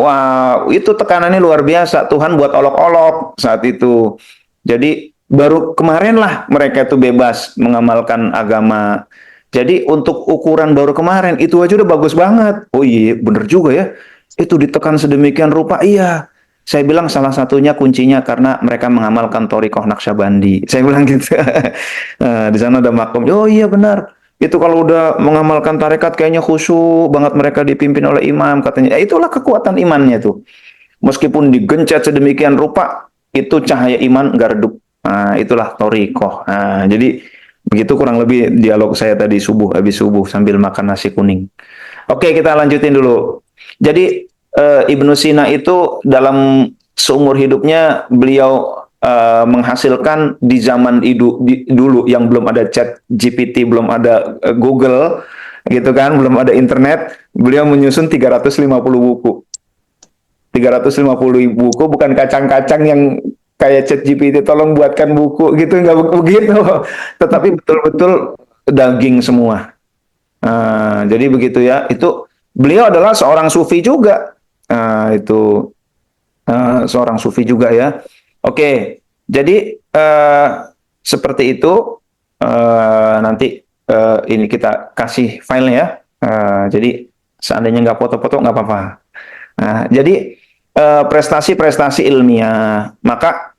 Wah, itu tekanannya luar biasa. Tuhan buat olok-olok saat itu. Jadi baru kemarin lah mereka itu bebas mengamalkan agama. Jadi untuk ukuran baru kemarin itu aja udah bagus banget. Oh iya, bener juga ya. Itu ditekan sedemikian rupa. Iya. Saya bilang salah satunya kuncinya karena mereka mengamalkan Thariqah Naqsyabandi. Saya bilang gitu. Di sana ada makom. Oh iya benar. Itu kalau udah mengamalkan tarekat kayaknya khusyuk banget mereka dipimpin oleh imam katanya. Itulah kekuatan imannya tuh. Meskipun digencet sedemikian rupa, itu cahaya iman nggak redup. Nah, itulah Thariqah. Nah, jadi begitu kurang lebih dialog saya tadi subuh, habis subuh sambil makan nasi kuning. Oke, kita lanjutin dulu. Jadi Ibnu Sina itu dalam seumur hidupnya beliau menghasilkan di zaman dulu yang belum ada chat GPT, belum ada Google, gitu kan, belum ada internet, beliau menyusun 350 buku. 350 buku, bukan kacang-kacang yang kayak chat GPT, tolong buatkan buku gitu, nggak begitu. Tetapi betul-betul daging semua. Jadi begitu ya. Itu beliau adalah seorang sufi juga. Itu seorang sufi juga ya. Oke, jadi seperti itu. Nanti ini kita kasih filenya ya. Jadi seandainya nggak foto-foto nggak apa-apa. Nah, jadi prestasi-prestasi ilmiah, maka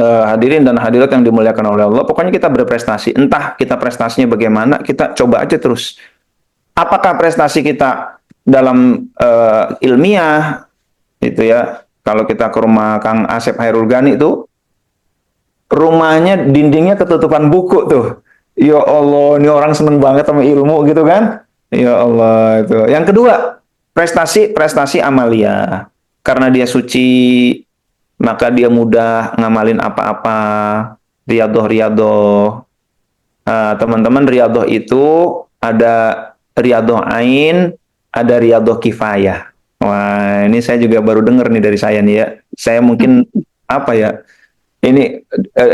hadirin dan hadirat yang dimuliakan oleh Allah, pokoknya kita berprestasi. Entah kita prestasinya bagaimana, kita coba aja terus. Apakah prestasi kita dalam ilmiah, itu ya, kalau kita ke rumah Kang Asep Hairul Ghani itu, rumahnya dindingnya ketutupan buku tuh. Ya Allah, ini orang seneng banget sama ilmu gitu kan. Ya Allah, itu. Yang kedua, prestasi amalia. Karena dia suci, maka dia mudah ngamalin apa-apa. Riyadoh. Teman-teman, riyadoh itu ada riyadoh ain, ada riyadoh kifayah. Wah, ini saya juga baru dengar nih dari saya nih ya. Saya mungkin apa ya? Ini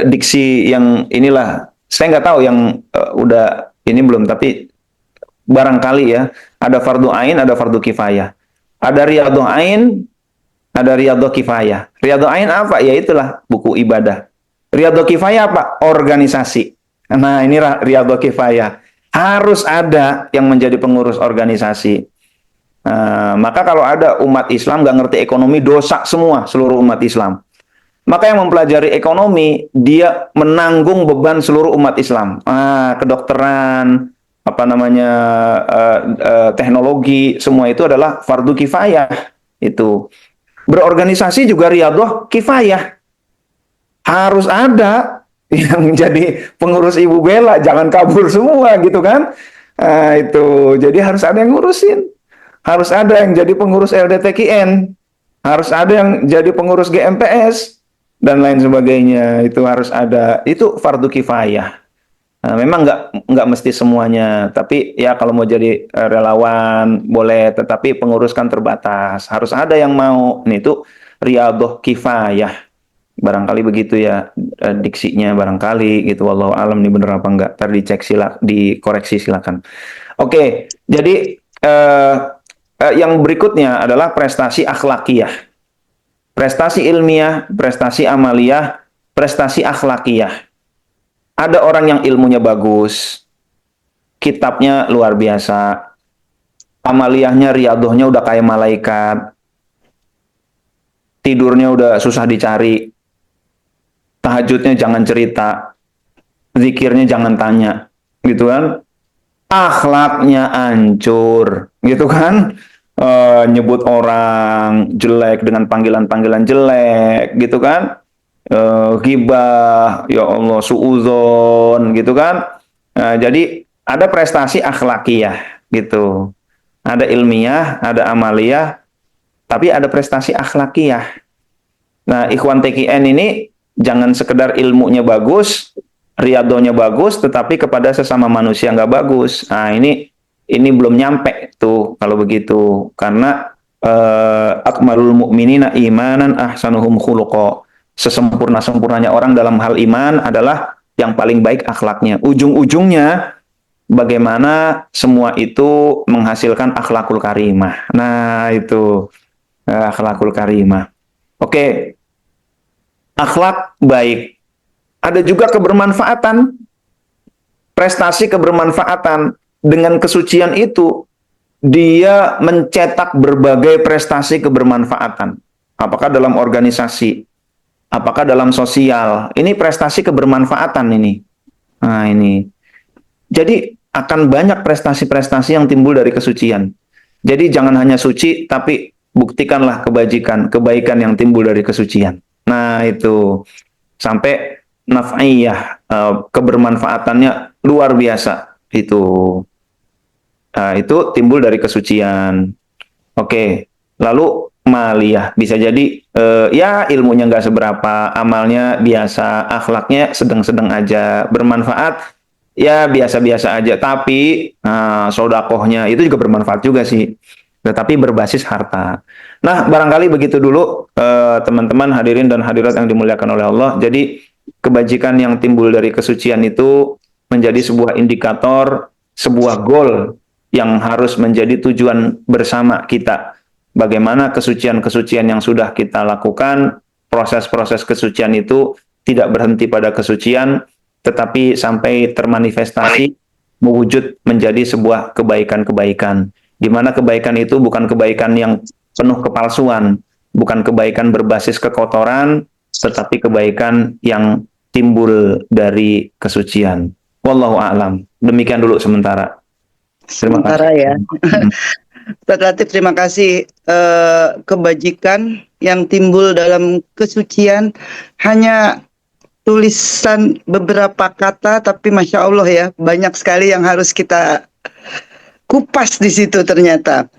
diksi yang inilah. Saya nggak tahu yang udah ini belum, tapi barangkali ya, ada fardu ain, ada fardu kifayah. Ada riyadhah ain, ada riyadhah kifayah. Riyadhah ain apa? Ya itulah buku ibadah. Riyadhah kifayah apa? Organisasi. Nah, ini riyadhah kifayah. Harus ada yang menjadi pengurus organisasi. Maka kalau ada umat Islam nggak ngerti ekonomi, dosa semua seluruh umat Islam. Maka yang mempelajari ekonomi, dia menanggung beban seluruh umat Islam. Kedokteran, apa namanya, teknologi, semua itu adalah fardu kifayah. Itu. Berorganisasi juga riyadhah kifayah. Harus ada yang jadi pengurus Ibu Bella, jangan kabur semua gitu kan. Itu. Jadi harus ada yang ngurusin. Harus ada yang jadi pengurus LDTKN. Harus ada yang jadi pengurus GMPS. Dan lain sebagainya, itu harus ada. Itu fardu kifayah. Memang nggak mesti semuanya, tapi ya kalau mau jadi relawan boleh, tetapi pengurus kan terbatas. Harus ada yang mau. Ini itu riyadhah kifayah. Barangkali begitu ya diksinya, barangkali gitu. Wallahu alam nih bener apa enggak. Ntar dicek, dikoreksi silakan. Oke, jadi yang berikutnya adalah prestasi akhlakiyah. Prestasi ilmiah, prestasi amaliyah, prestasi akhlakiyah. Ada orang yang ilmunya bagus, kitabnya luar biasa, amaliyahnya, riyadhahnya udah kayak malaikat, tidurnya udah susah dicari, tahajudnya jangan cerita, zikirnya jangan tanya, gitu kan? Akhlaknya hancur, gitu kan? Nyebut orang jelek dengan panggilan-panggilan jelek, gitu kan? Ghibah, ya Allah, suudzon, gitu kan? Jadi ada prestasi akhlakiyah, gitu. Ada ilmiah, ada amaliyah, tapi ada prestasi akhlakiyah. Nah, ikhwan TKN ini jangan sekedar ilmunya bagus, riyadhahnya bagus, tetapi kepada sesama manusia nggak bagus. Nah, ini belum nyampe tuh kalau begitu, karena akmalul mu'minina imanan ahsanuhum khuluqa. Sesempurna-sempurnanya orang dalam hal iman adalah yang paling baik akhlaknya. Ujung-ujungnya bagaimana semua itu menghasilkan akhlakul karimah. Nah, itu akhlakul karimah. Oke. Akhlak baik. Ada juga kebermanfaatan. Prestasi kebermanfaatan. Dengan kesucian itu, dia mencetak berbagai prestasi kebermanfaatan. Apakah dalam organisasi, apakah dalam sosial. Ini prestasi kebermanfaatan ini. Nah, ini. Jadi, akan banyak prestasi-prestasi yang timbul dari kesucian. Jadi, jangan hanya suci, tapi buktikanlah kebaikan yang timbul dari kesucian. Nah, itu. Sampai naf'iyah, kebermanfaatannya luar biasa. Itu timbul dari kesucian. Oke, lalu maliyah. Bisa jadi ya ilmunya nggak seberapa, amalnya biasa, akhlaknya sedang-sedang aja, bermanfaat ya biasa-biasa aja. Tapi sodakohnya itu juga bermanfaat juga sih. Tetapi berbasis harta. Nah, barangkali begitu dulu teman-teman hadirin dan hadirat yang dimuliakan oleh Allah. Jadi kebajikan yang timbul dari kesucian itu menjadi sebuah indikator, sebuah goal yang harus menjadi tujuan bersama kita. Bagaimana kesucian-kesucian yang sudah kita lakukan, proses-proses kesucian itu tidak berhenti pada kesucian, tetapi sampai termanifestasi, mewujud menjadi sebuah kebaikan-kebaikan. Di mana kebaikan itu bukan kebaikan yang penuh kepalsuan, bukan kebaikan berbasis kekotoran, tetapi kebaikan yang timbul dari kesucian. Wallahu a'lam. Demikian dulu sementara. Terima kasih. Sementara ya. Ustadz Latif, terima kasih. Kebajikan yang timbul dalam kesucian hanya tulisan beberapa kata, tapi Masya Allah ya, banyak sekali yang harus kita kupas di situ ternyata.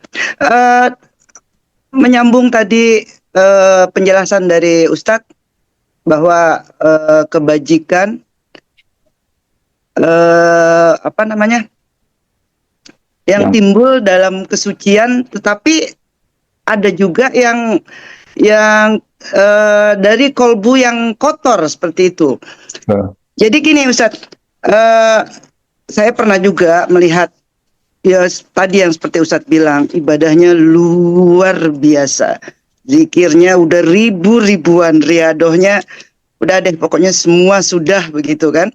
Menyambung tadi penjelasan dari Ustadz bahwa kebajikan apa namanya yang timbul dalam kesucian, tetapi ada juga yang dari kolbu yang kotor seperti itu. Jadi gini Ustadz, saya pernah juga melihat ya tadi yang seperti Ustadz bilang, ibadahnya luar biasa, zikirnya udah ribuan, riadohnya udah deh, pokoknya semua sudah begitu kan.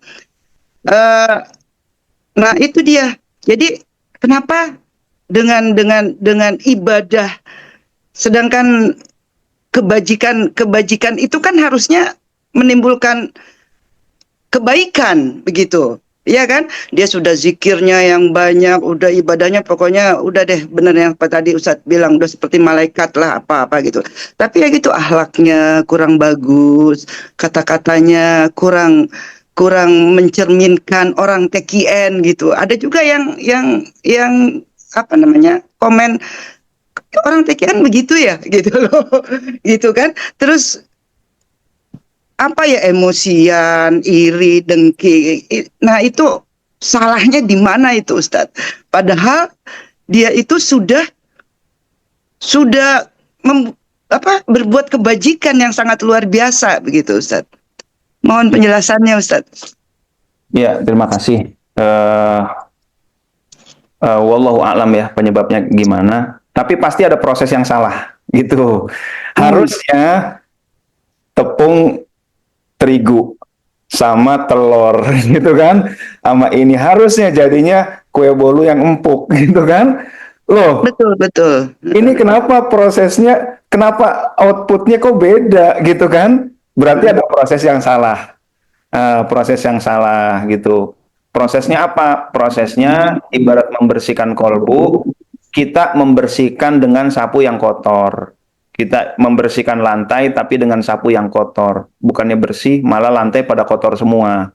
Nah itu dia. Jadi kenapa dengan ibadah, sedangkan kebajikan itu kan harusnya menimbulkan kebaikan begitu. Iya kan? Dia sudah zikirnya yang banyak, udah ibadahnya pokoknya udah deh, bener yang apa tadi Ustadz bilang, udah seperti malaikat lah apa-apa gitu. Tapi ya gitu, akhlaknya kurang bagus, kata-katanya kurang mencerminkan orang TKN gitu. Ada juga yang apa namanya, komen orang TKN begitu ya gitu loh. Gitu kan? Terus apa ya, emosian, iri, dengki. Nah itu salahnya di mana itu Ustadz? Padahal dia itu sudah berbuat kebajikan yang sangat luar biasa begitu Ustadz. Mohon penjelasannya Ustadz. Ya, terima kasih. Wallahu a'lam ya penyebabnya gimana. Tapi pasti ada proses yang salah gitu. Harusnya tepung terigu sama telur gitu kan, sama ini harusnya jadinya kue bolu yang empuk gitu kan. Loh, betul. Ini kenapa prosesnya, kenapa outputnya kok beda gitu kan? Berarti ada proses yang salah. Proses yang salah gitu. Prosesnya apa? Prosesnya ibarat membersihkan kolbu, kita membersihkan dengan sapu yang kotor. Kita membersihkan lantai tapi dengan sapu yang kotor. Bukannya bersih, malah lantai pada kotor semua.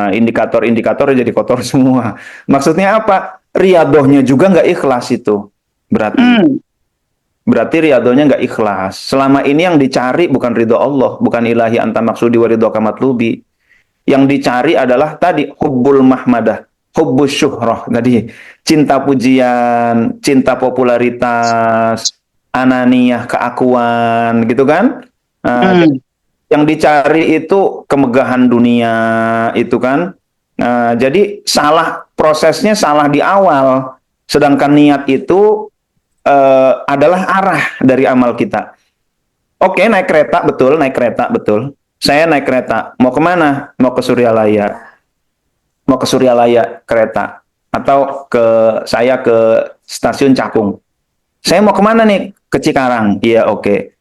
Indikator-indikator jadi kotor semua. Maksudnya apa? Riadohnya juga nggak ikhlas itu. Berarti riadohnya nggak ikhlas. Selama ini yang dicari bukan ridho Allah, bukan ilahi anta maksudi wa ridho kamatlubi. Yang dicari adalah tadi hubbul mahmadah, hubbus syuhrah tadi, cinta pujian, cinta popularitas, ananiyah, keakuan, gitu kan? Yang dicari itu kemegahan dunia, itu kan? Jadi salah, prosesnya salah di awal. Sedangkan niat itu adalah arah dari amal kita. Oke, naik kereta betul. Saya naik kereta, mau kemana? Mau ke Suryalaya. Mau ke Suryalaya kereta. Atau saya ke stasiun Cakung. Saya mau kemana nih? Ke Cikarang. Iya, oke.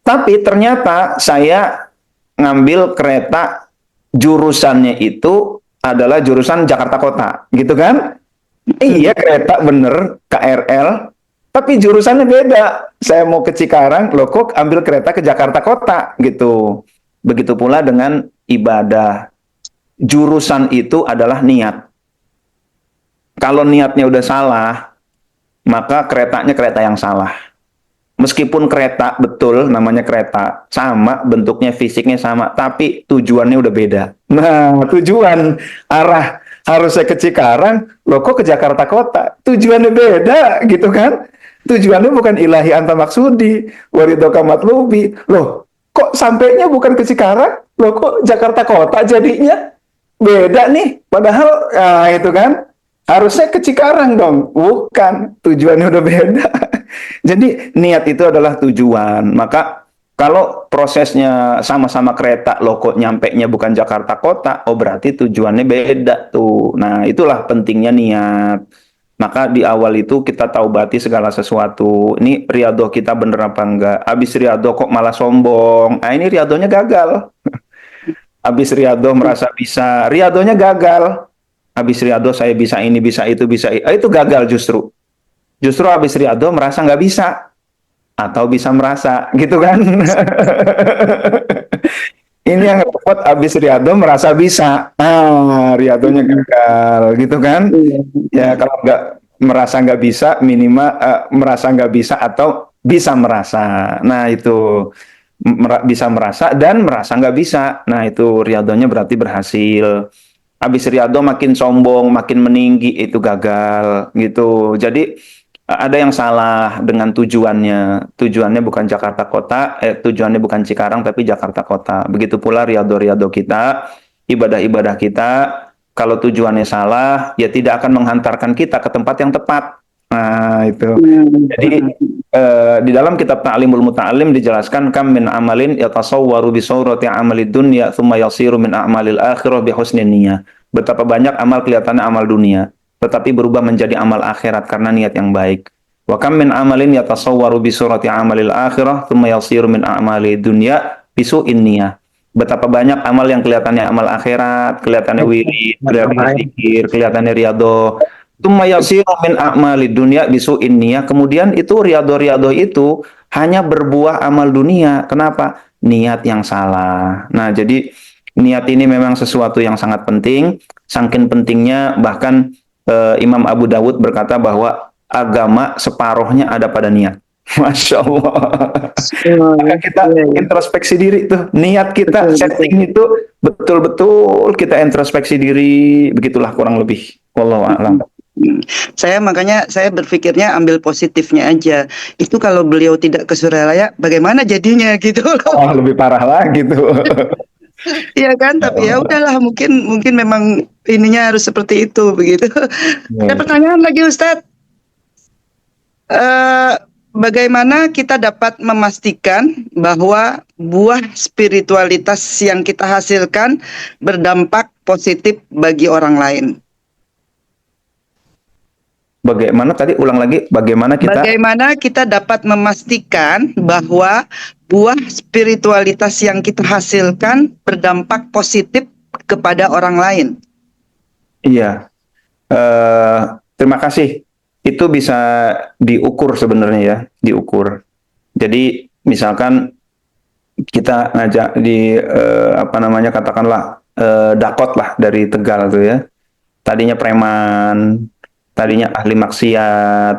Tapi ternyata saya ngambil kereta, jurusannya itu adalah jurusan Jakarta Kota. Gitu kan? Iya, kereta bener, KRL. Tapi jurusannya beda. Saya mau ke Cikarang, loh kok ambil kereta ke Jakarta Kota gitu. Begitu pula dengan ibadah. Jurusan itu adalah niat. Kalau niatnya udah salah, maka keretanya kereta yang salah. Meskipun kereta, betul namanya kereta, sama bentuknya, fisiknya sama, tapi tujuannya udah beda. Nah, tujuan arah harusnya ke Cikarang, loh kok ke Jakarta Kota? Tujuannya beda gitu kan? Tujuannya bukan ilahi anta maksudi, waridoka matlubi. Loh, kok sampainya bukan ke Cikarang? Loh kok Jakarta Kota jadinya? Beda nih. Padahal, nah itu kan, harusnya ke Cikarang dong. Bukan, tujuannya udah beda. Jadi niat itu adalah tujuan. Maka kalau prosesnya sama-sama kereta, loh kok nyampe-nya bukan Jakarta Kota, oh berarti tujuannya beda tuh. Nah, itulah pentingnya niat. Maka di awal itu kita taubati segala sesuatu. Ini riadoh kita bener apa enggak? Habis riadoh kok malah sombong. Nah, ini riadohnya gagal. Habis riadoh merasa bisa, riadohnya gagal. Habis riadoh saya bisa ini, bisa itu, bisa itu. Itu gagal justru. Justru habis riadoh merasa nggak bisa. Atau bisa merasa gitu kan. Ini yang repot abis Riyadho merasa bisa. Riyadhonya gagal gitu kan. Iya. Ya kalau nggak merasa nggak bisa, minimal merasa nggak bisa atau bisa merasa. Nah itu bisa merasa dan merasa nggak bisa. Nah itu Riyadhonya berarti berhasil. Abis Riyadho makin sombong, makin meninggi, itu gagal gitu. Jadi ada yang salah dengan tujuannya. Tujuannya bukan Jakarta Kota, tujuannya bukan Cikarang tapi Jakarta Kota. Begitu pula riado-riado kita, ibadah-ibadah kita, kalau tujuannya salah, ya tidak akan menghantarkan kita ke tempat yang tepat. Nah, itu. Jadi di dalam kitab Ta'limul Muta'allim dijelaskan kam min amalin yatasawwaru bi surati amalid dunya tsumma yasiru min a'malil akhirah bi husnin niyyah. Betapa banyak amal kelihatannya amal dunia, tetapi berubah menjadi amal akhirat karena niat yang baik. Wa kam min amalin yatasawwaru bi surati amalil akhirah tsumma yasiru min a'mali dunya bisu'in niyyah. Betapa banyak amal yang kelihatannya amal akhirat, kelihatannya wirid, kelihatannya zikir, kelihatannya riyadhah. Tsumma yasiru min a'mali dunya bisu'in niyyah. Kemudian itu riyadhah-riyadhah itu hanya berbuah amal dunia. Kenapa? Niat yang salah. Nah, jadi niat ini memang sesuatu yang sangat penting. Saking pentingnya bahkan Imam Abu Dawud berkata bahwa agama separohnya ada pada niat. Masya Allah. Maka kita introspeksi diri tuh. Niat kita setting itu betul-betul kita introspeksi diri. Begitulah kurang lebih. Wallahu a'lam. Makanya saya berpikirnya ambil positifnya aja. Itu kalau beliau tidak ke Suralaya, bagaimana jadinya gitu loh. Oh, lebih parah lagi tuh. Iya kan, tapi ya udahlah, mungkin memang ininya harus seperti itu begitu. Ada pertanyaan lagi Ustadz. Bagaimana kita dapat memastikan bahwa buah spiritualitas yang kita hasilkan berdampak positif bagi orang lain? Bagaimana tadi ulang lagi? Bagaimana kita dapat memastikan bahwa buah spiritualitas yang kita hasilkan berdampak positif kepada orang lain? Iya. Terima kasih. Itu bisa diukur sebenarnya ya, diukur. Jadi misalkan kita ngajak di katakanlah Dakot lah dari Tegal tuh ya. Tadinya preman, tadinya ahli maksiat,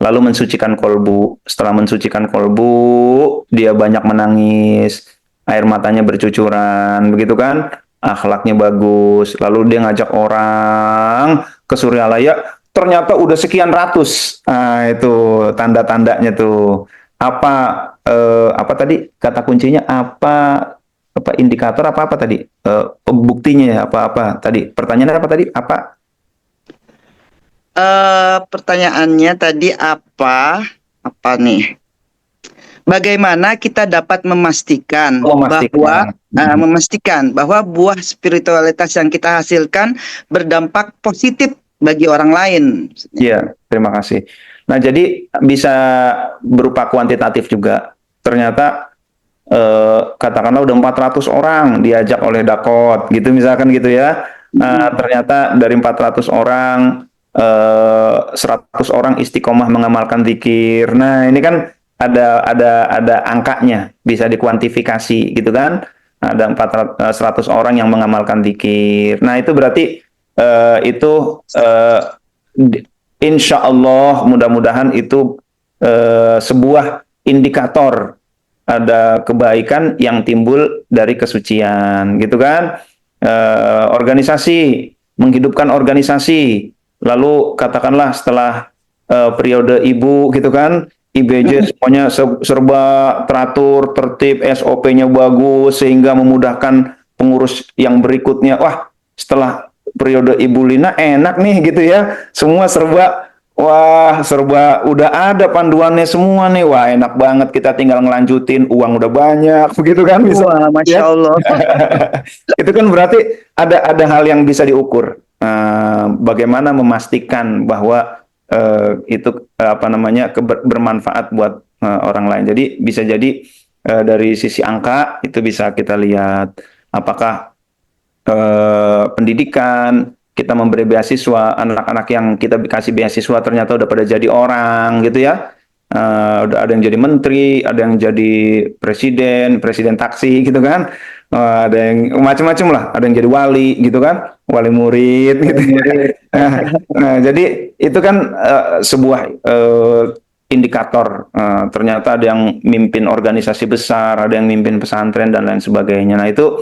lalu mensucikan kolbu. Setelah mensucikan kolbu, dia banyak menangis, air matanya bercucuran, begitu kan? Akhlaknya bagus. Lalu dia ngajak orang ke Suryalaya, ternyata udah sekian ratus. Nah, itu tanda-tandanya tuh. Apa tadi kata kuncinya? Apa indikator apa tadi? Buktinya ya apa tadi? Pertanyaannya apa tadi? Pertanyaannya tadi apa nih? Bagaimana kita dapat memastikan bahwa buah spiritualitas yang kita hasilkan berdampak positif bagi orang lain? Iya, terima kasih. Nah, jadi bisa berupa kuantitatif juga. Ternyata katakanlah udah 400 orang diajak oleh Dakot, gitu misalkan gitu ya. Ternyata dari 400 orang 100 orang istiqomah mengamalkan zikir. Nah, ini kan ada angkanya, bisa dikuantifikasi gitu kan. Ada 100 orang yang mengamalkan zikir. Nah, itu berarti insya Allah mudah-mudahan itu sebuah indikator ada kebaikan yang timbul dari kesucian, gitu kan? Organisasi, menghidupkan organisasi, lalu katakanlah setelah periode ibu, gitu kan? IBJ semuanya serba teratur, tertib, SOP-nya bagus sehingga memudahkan pengurus yang berikutnya. Wah, setelah periode Ibu Lina enak nih gitu ya. Semua serba udah ada panduannya semua nih. Wah, enak banget, kita tinggal ngelanjutin, uang udah banyak begitu kan bisa. Wah, Masya Ya. Allah. Itu kan berarti ada hal yang bisa diukur. Bagaimana memastikan bahwa itu apa namanya bermanfaat buat orang lain. Jadi bisa jadi dari sisi angka itu bisa kita lihat apakah pendidikan, kita memberi beasiswa, anak-anak yang kita kasih beasiswa ternyata udah pada jadi orang gitu ya. Udah ada yang jadi menteri, ada yang jadi presiden taksi gitu kan. Ada yang macam-macam lah, ada yang jadi wali gitu kan, wali murid gitu. Nah, jadi itu kan sebuah indikator. Ternyata ada yang mimpin organisasi besar, ada yang mimpin pesantren dan lain sebagainya. Nah, itu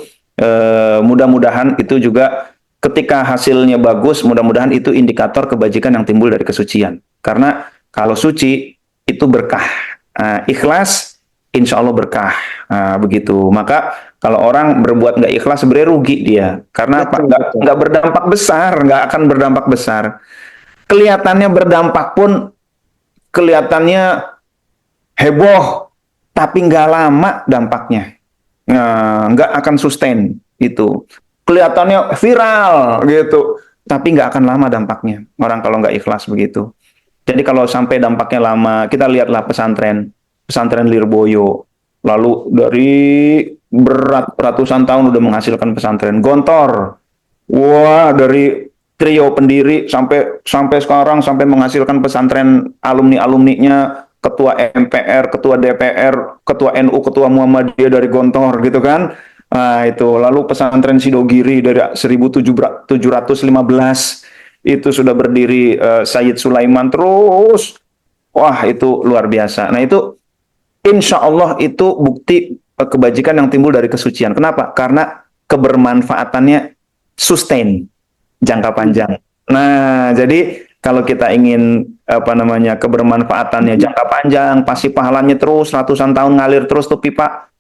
mudah-mudahan itu juga ketika hasilnya bagus, mudah-mudahan itu indikator kebajikan yang timbul dari kesucian. Karena kalau suci itu berkah, ikhlas insya Allah berkah, begitu. Maka kalau orang berbuat nggak ikhlas sebenarnya rugi dia, karena apa? Nggak berdampak besar, nggak akan berdampak besar. Kelihatannya berdampak pun kelihatannya heboh, tapi nggak lama dampaknya. Nggak akan sustain itu. Kelihatannya viral gitu, tapi nggak akan lama dampaknya. Orang kalau nggak ikhlas begitu. Jadi kalau sampai dampaknya lama, kita lihatlah pesantren Lirboyo. Lalu dari ratusan tahun udah menghasilkan pesantren. Gontor, wah dari trio pendiri sampai sekarang sampai menghasilkan pesantren alumni-alumninya, ketua MPR, ketua DPR, ketua NU, ketua Muhammadiyah dari Gontor gitu kan. Nah, itu lalu pesantren Sidogiri dari 1715 itu sudah berdiri Sayyid Sulaiman terus. Wah, itu luar biasa. Nah, itu insya Allah itu bukti kebajikan yang timbul dari kesucian. Kenapa? Karena kebermanfaatannya sustain, jangka panjang. Nah, jadi kalau kita ingin apa namanya kebermanfaatannya jangka panjang, pasti pahalanya terus ratusan tahun ngalir terus tuh pipa.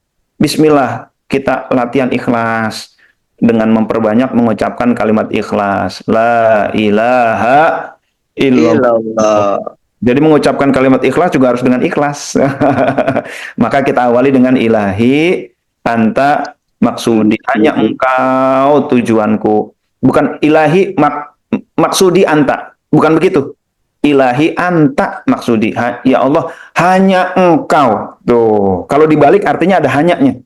Bismillah, kita latihan ikhlas dengan memperbanyak mengucapkan kalimat ikhlas. La ilaha illallah. Jadi mengucapkan kalimat ikhlas juga harus dengan ikhlas. Maka kita awali dengan ilahi anta maksudi, hanya engkau tujuanku. Bukan ilahi maksudi anta. Bukan begitu. Ilahi anta maksudi. Ya Allah, hanya engkau. Tuh. Kalau dibalik artinya ada hanyanya.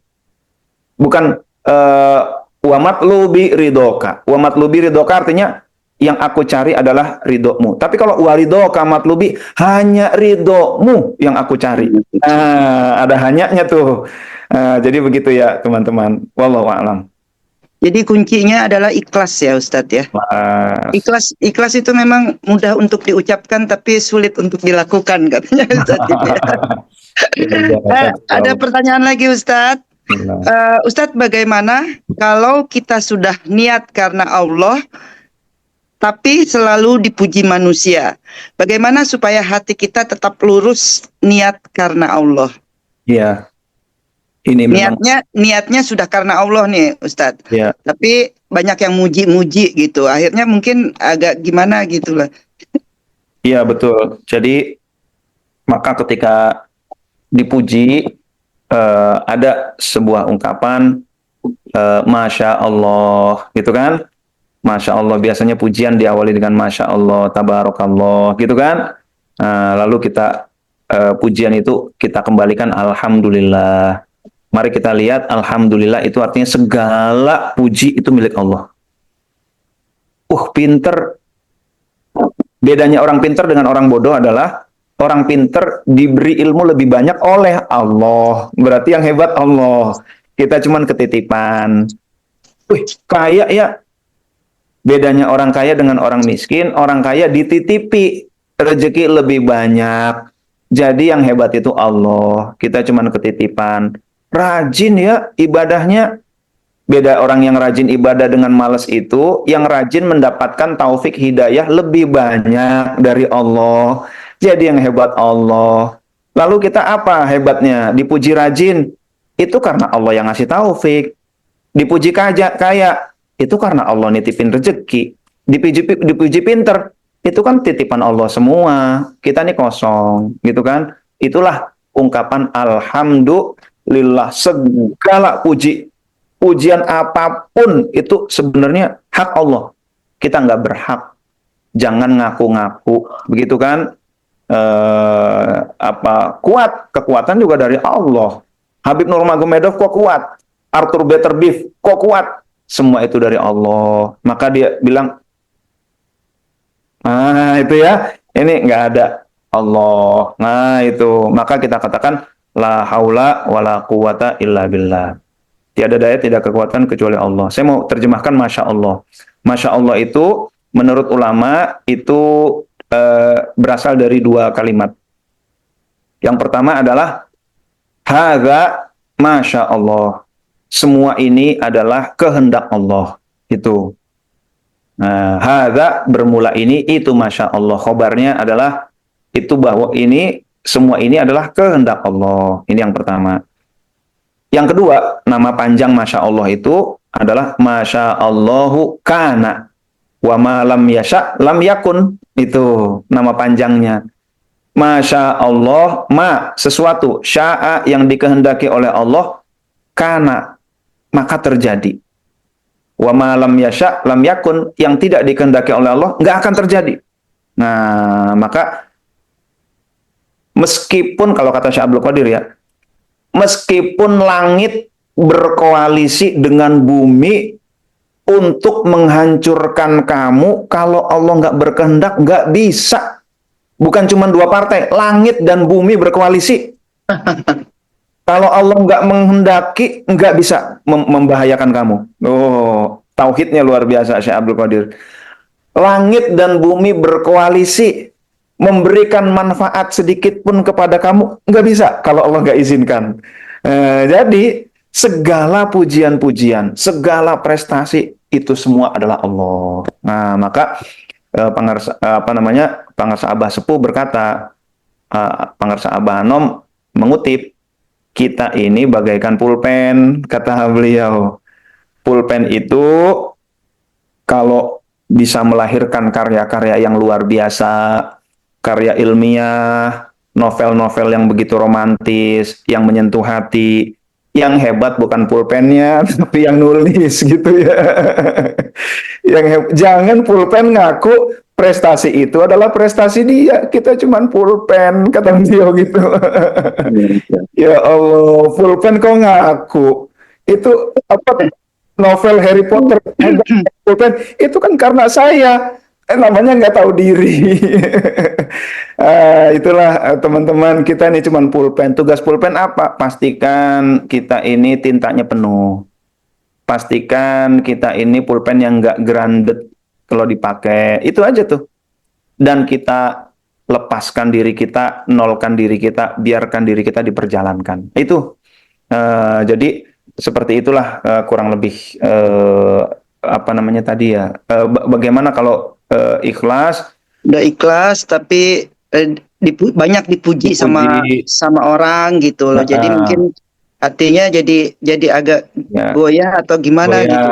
Bukan wa matlubi ridoka. Wa matlubi ridoka artinya yang aku cari adalah ridhomu. Tapi kalau waridoka matlubi, hanya ridhomu yang aku cari. Nah, ada hanyanya tuh. Jadi begitu ya teman-teman. Wallahu a'lam. Jadi kuncinya adalah ikhlas ya Ustadz ya. Ikhlas itu memang mudah untuk diucapkan tapi sulit untuk dilakukan katanya Ustadz. Ada pertanyaan lagi Ustadz. Ustadz, bagaimana kalau kita sudah niat karena Allah tapi selalu dipuji manusia? Bagaimana supaya hati kita tetap lurus niat karena Allah? Iya. Ini memang niatnya sudah karena Allah nih, Ustadz. Ya. Tapi banyak yang muji-muji gitu. Akhirnya mungkin agak gimana gitu lah. Iya, betul. Jadi maka ketika dipuji ada sebuah ungkapan Masya Allah, gitu kan? Masya Allah, biasanya pujian diawali dengan Masya Allah, Tabarakallah, gitu kan? Lalu kita pujian itu kita kembalikan Alhamdulillah. Mari kita lihat Alhamdulillah itu artinya segala puji itu milik Allah. Pinter. Bedanya orang pinter dengan orang bodoh adalah orang pinter diberi ilmu lebih banyak oleh Allah. Berarti yang hebat Allah. Kita cuman ketitipan. Kaya ya. Bedanya orang kaya dengan orang miskin, orang kaya dititipi rezeki lebih banyak. Jadi yang hebat itu Allah. Kita cuman ketitipan. Rajin ya ibadahnya. Beda orang yang rajin ibadah dengan malas itu, yang rajin mendapatkan taufik hidayah lebih banyak dari Allah. Jadi yang hebat Allah. Lalu kita apa hebatnya? Dipuji rajin, itu karena Allah yang ngasih taufik. Dipuji kaya, itu karena Allah nitipin rezeki. Dipuji pinter, itu kan titipan Allah semua. Kita nih kosong, gitu kan? Itulah ungkapan alhamdulillah, segala pujian apapun itu sebenarnya hak Allah. Kita nggak berhak, jangan ngaku-ngaku, begitu kan? Kuat, kekuatan juga dari Allah. Habib Nurmagomedov kok kuat, Arthur Beterbiev kok kuat, semua itu dari Allah. Maka dia bilang, itu ya, ini nggak ada Allah. Nah itu, maka kita katakan la haula wala quwata illa billah. Tiada daya, tidak kekuatan kecuali Allah. Saya mau terjemahkan Masya Allah. Masya Allah itu, menurut ulama, itu berasal dari dua kalimat. Yang pertama adalah, hadza Masya Allah. Semua ini adalah kehendak Allah. Itu. Nah, hadza bermula ini, itu Masya Allah. Khobarnya adalah, itu bahwa ini, semua ini adalah kehendak Allah. Ini yang pertama. Yang kedua, nama panjang Masya Allah itu adalah Masya Allahu kana wa ma lam yasha lam yakun. Itu nama panjangnya. Masya Allah, ma sesuatu, sya'a yang dikehendaki oleh Allah, kana maka terjadi. Wa ma lam yasha lam yakun, yang tidak dikehendaki oleh Allah nggak akan terjadi. Nah, maka meskipun kalau kata Syekh Abdul Qadir ya, meskipun langit berkoalisi dengan bumi untuk menghancurkan kamu, kalau Allah nggak berkehendak, nggak bisa. Bukan cuma dua partai, langit dan bumi berkoalisi. Kalau Allah nggak menghendaki, nggak bisa membahayakan kamu. Oh, tauhidnya luar biasa Syekh Abdul Qadir. Langit dan bumi berkoalisi, memberikan manfaat sedikit pun kepada kamu, nggak bisa kalau Allah nggak izinkan. Jadi segala pujian-pujian, segala prestasi itu semua adalah Allah. Nah, maka Pangarsa Abah Sepuh berkata, Pangarsa Abah Anom mengutip, kita ini bagaikan pulpen, kata beliau. Pulpen itu kalau bisa melahirkan karya-karya yang luar biasa, karya ilmiah, novel-novel yang begitu romantis, yang menyentuh hati. Yang hebat bukan pulpennya, tapi yang nulis gitu ya. Jangan pulpen ngaku prestasi itu adalah prestasi dia. Kita cuman pulpen, kata beliau gitu. Ya Allah, pulpen kok ngaku. Itu apa, novel Harry Potter, pulpen, itu kan karena saya. Namanya nggak tahu diri. Itulah teman-teman, kita ini cuman pulpen. Tugas pulpen apa? Pastikan kita ini tintanya penuh. Pastikan kita ini pulpen yang nggak grounded kalau dipakai. Itu aja tuh. Dan kita lepaskan diri kita, nolkan diri kita, biarkan diri kita diperjalankan. Itu. Jadi seperti itulah kurang lebih apa namanya tadi ya. Bagaimana kalau ikhlas, Udah ikhlas tapi banyak dipuji sama orang gitu loh. Jadi mungkin hatinya jadi agak goyah atau gimana gitu.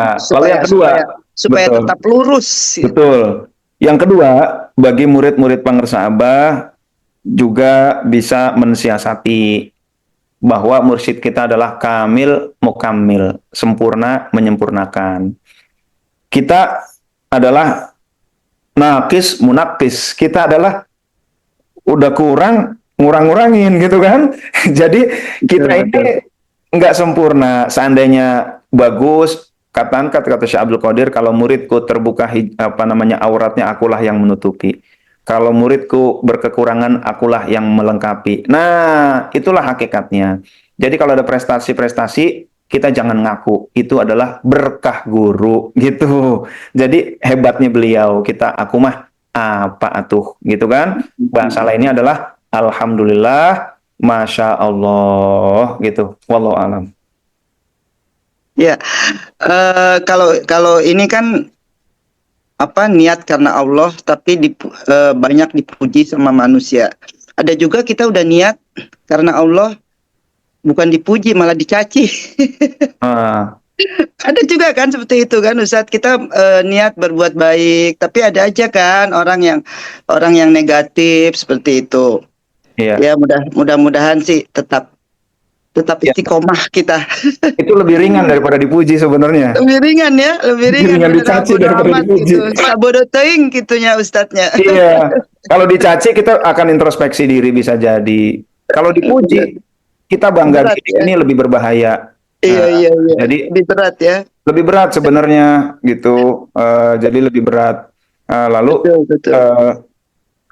Supaya tetap lurus. Betul. Yang kedua, bagi murid-murid Pangarsa Abah juga bisa mensiasati bahwa mursyid kita adalah kamil mukammil, sempurna menyempurnakan. Kita adalah nakis munakis, kita adalah udah kurang ngurang-ngurangin gitu kan. Jadi kita ini nggak sempurna. Seandainya bagus, kata Syekh Abdul Qadir, kalau muridku terbuka auratnya, akulah yang menutupi. Kalau muridku berkekurangan, akulah yang melengkapi. Nah, itulah hakikatnya. Jadi kalau ada prestasi-prestasi, kita jangan ngaku. Itu adalah berkah guru, gitu. Jadi hebatnya beliau, aku mah apa atuh, gitu kan. Bahasa lainnya adalah alhamdulillah, masya Allah gitu. Wallahu alam. Ya, kalau kalau ini kan apa niat karena Allah, tapi banyak dipuji sama manusia. Ada juga kita udah niat karena Allah, bukan dipuji malah dicaci. Ah, Ada juga kan seperti itu kan Ustadz, kita niat berbuat baik, tapi ada aja kan orang yang negatif seperti itu. iya. Ya mudah-mudahan sih tetap Ya, istiqomah kita. itu lebih ringan daripada dipuji sebenarnya. Lebih ringan ya, lebih Lebih ringan ringan daripada dicaci bodo daripada amat dipuji. gitu. Sabodo teuing gitunya Ustadznya. Iya. Kalau dicaci kita akan introspeksi diri bisa jadi. Kalau Berat, dipuji kita bangga berat diri ya. ini lebih berbahaya. Iya, Eh, iya, iya. jadi Lebih berat ya. lebih berat sebenarnya gitu. Jadi lebih berat. Lalu Betul, betul. eh,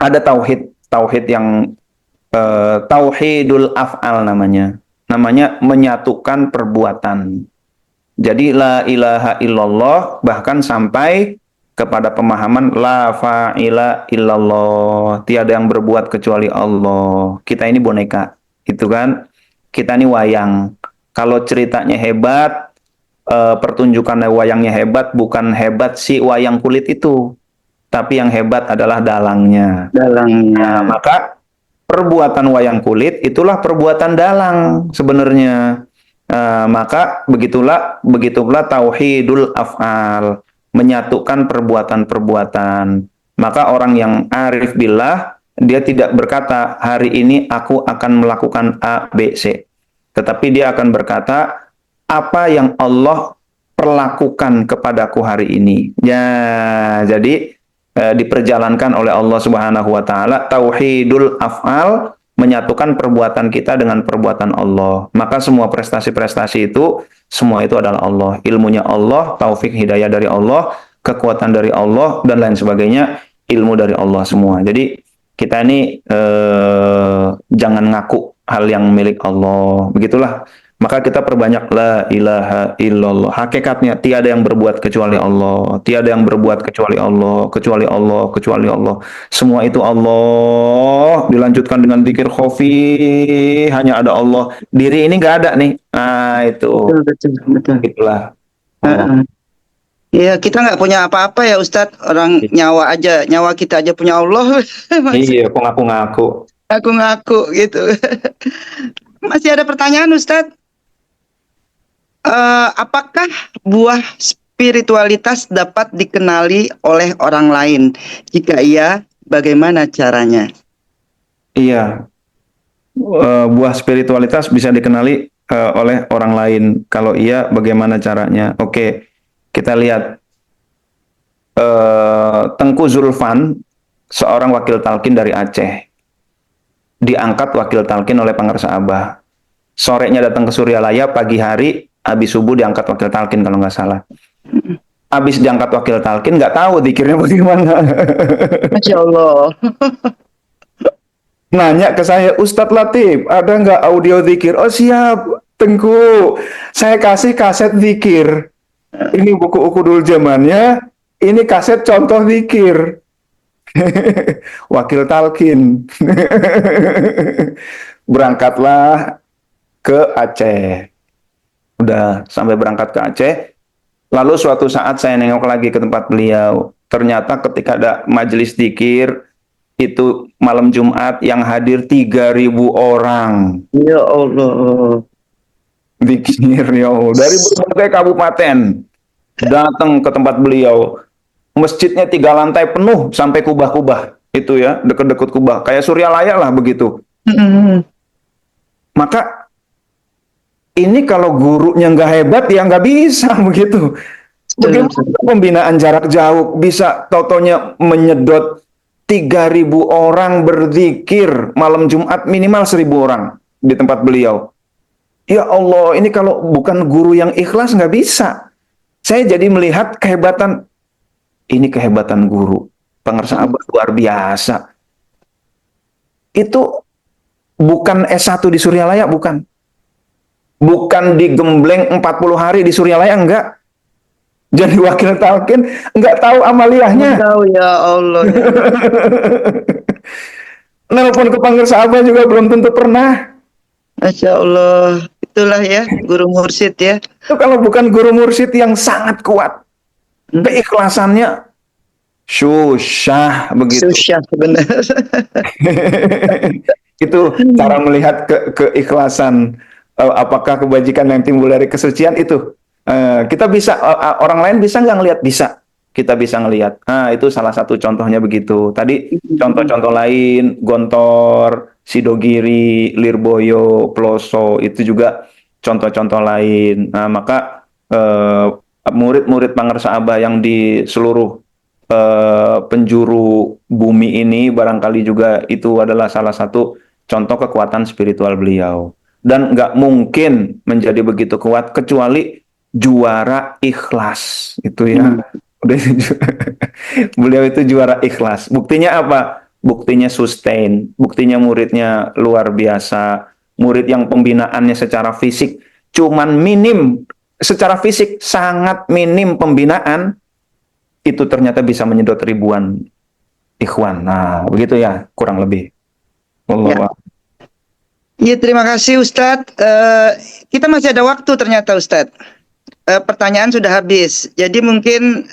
ada tauhid yang tauhidul af'al namanya. Namanya menyatukan perbuatan. Jadi la ilaha illallah bahkan sampai kepada pemahaman la fa'ila illallah. Tiada yang berbuat kecuali Allah. Kita ini boneka, gitu kan? Kita ini wayang. Kalau ceritanya hebat, pertunjukan wayangnya hebat, bukan hebat si wayang kulit itu, tapi yang hebat adalah dalangnya. Nah, Dalangnya. maka perbuatan wayang kulit itulah perbuatan dalang sebenarnya. Maka begitulah tauhidul af'al, menyatukan perbuatan-perbuatan. Maka orang yang arif billah, dia tidak berkata hari ini aku akan melakukan A, B, C. Tetapi dia akan berkata apa yang Allah perlakukan kepadaku hari ini. Ya, jadi diperjalankan oleh Allah Subhanahu wa taala tauhidul af'al, menyatukan perbuatan kita dengan perbuatan Allah. Maka semua prestasi-prestasi itu semua itu adalah Allah. Ilmunya Allah, taufik hidayah dari Allah, kekuatan dari Allah dan lain sebagainya, ilmu dari Allah semua. Jadi kita ini jangan ngaku hal yang milik Allah. Begitulah. Maka kita perbanyak la ilaha illallah. Hakikatnya tiada yang berbuat kecuali Allah. Tiada yang berbuat kecuali Allah, kecuali Allah, kecuali Allah. Semua itu Allah. Dilanjutkan dengan zikir khafi, hanya ada Allah. Diri ini nggak ada nih. Nah, itu. Betul, betul, betul. Itulah. Allah. Heeh. Iya, kita nggak punya apa-apa ya Ustadz. Orang nyawa kita aja punya Allah. Masih Iya, kok ngaku-ngaku. ngaku-ngaku gitu. Masih ada pertanyaan Ustadz. Apakah buah spiritualitas dapat dikenali oleh orang lain? Jika iya, bagaimana caranya? Iya, buah spiritualitas bisa dikenali oleh orang lain. Kalau iya, bagaimana caranya? Oke, kita lihat Tengku Zulfan, seorang wakil talkin dari Aceh, diangkat wakil talkin oleh Pangarsa Abah. Sorenya datang ke Suryalaya, pagi hari habis subuh diangkat wakil talkin kalau nggak salah. Habis diangkat wakil talkin nggak tahu dikirnya bagaimana. Masya Allah. Nanya ke saya, Ustadz Latif, ada nggak audio zikir? Oh siap, Tengku. Saya kasih kaset zikir. Ini buku ukudul zamannya, ini kaset contoh zikir. Wakil talkin. Berangkatlah ke Aceh. Udah sampai berangkat ke Aceh. Lalu suatu saat saya nengok lagi ke tempat beliau. Ternyata ketika ada majelis zikir, itu malam Jumat yang hadir 3.000 orang. Ya Allah. Zikir ya Allah. Dari berbagai kabupaten datang ke tempat beliau. Masjidnya 3 lantai penuh sampai kubah-kubah. Itu ya, deket-deket kubah. Kayak Suryalaya lah begitu. Maka ini kalau gurunya nggak hebat ya nggak bisa begitu. Bagaimana pembinaan jarak jauh bisa totonya menyedot 3.000 orang berzikir malam Jumat, minimal 1.000 orang di tempat beliau. Ya Allah, ini kalau bukan guru yang ikhlas nggak bisa. Saya jadi melihat kehebatan, ini kehebatan guru. Pangarsa Abah luar biasa. Itu bukan S1 di Suryalaya, bukan. Bukan digembleng 40 hari di Suryalaya, enggak. Jadi wakil talkin enggak tahu amaliyahnya. Tahu ya Allah. Nelpon ke Pangersa Abah juga belum tentu pernah. Masya Allah, itulah ya guru mursyid ya. Itu kalau bukan guru mursyid yang sangat kuat, Hmm. keikhlasannya susah begitu. Susah benar. Itu cara melihat keikhlasan. Apakah kebajikan yang timbul dari kesucian itu. Kita bisa, orang lain bisa nggak ngelihat? Bisa. Kita bisa ngelihat. Nah, itu salah satu contohnya begitu. Tadi contoh-contoh lain, Gontor, Sidogiri, Lirboyo, Ploso, itu juga contoh-contoh lain. Nah, maka murid-murid Pangersa Abah yang di seluruh penjuru bumi ini barangkali juga itu adalah salah satu contoh kekuatan spiritual beliau. Dan nggak mungkin menjadi begitu kuat kecuali juara ikhlas itu ya. Udah beliau itu juara ikhlas. Buktinya apa? Buktinya sustain. Buktinya muridnya luar biasa. Murid yang pembinaannya secara fisik cuman minim, secara fisik sangat minim pembinaan, itu ternyata bisa menyedot ribuan ikhwan. Nah, begitu ya, kurang lebih. Ya. Wallahu a'lam. Iya, terima kasih Ustadz. Kita masih ada waktu ternyata Ustadz. Pertanyaan sudah habis. Jadi mungkin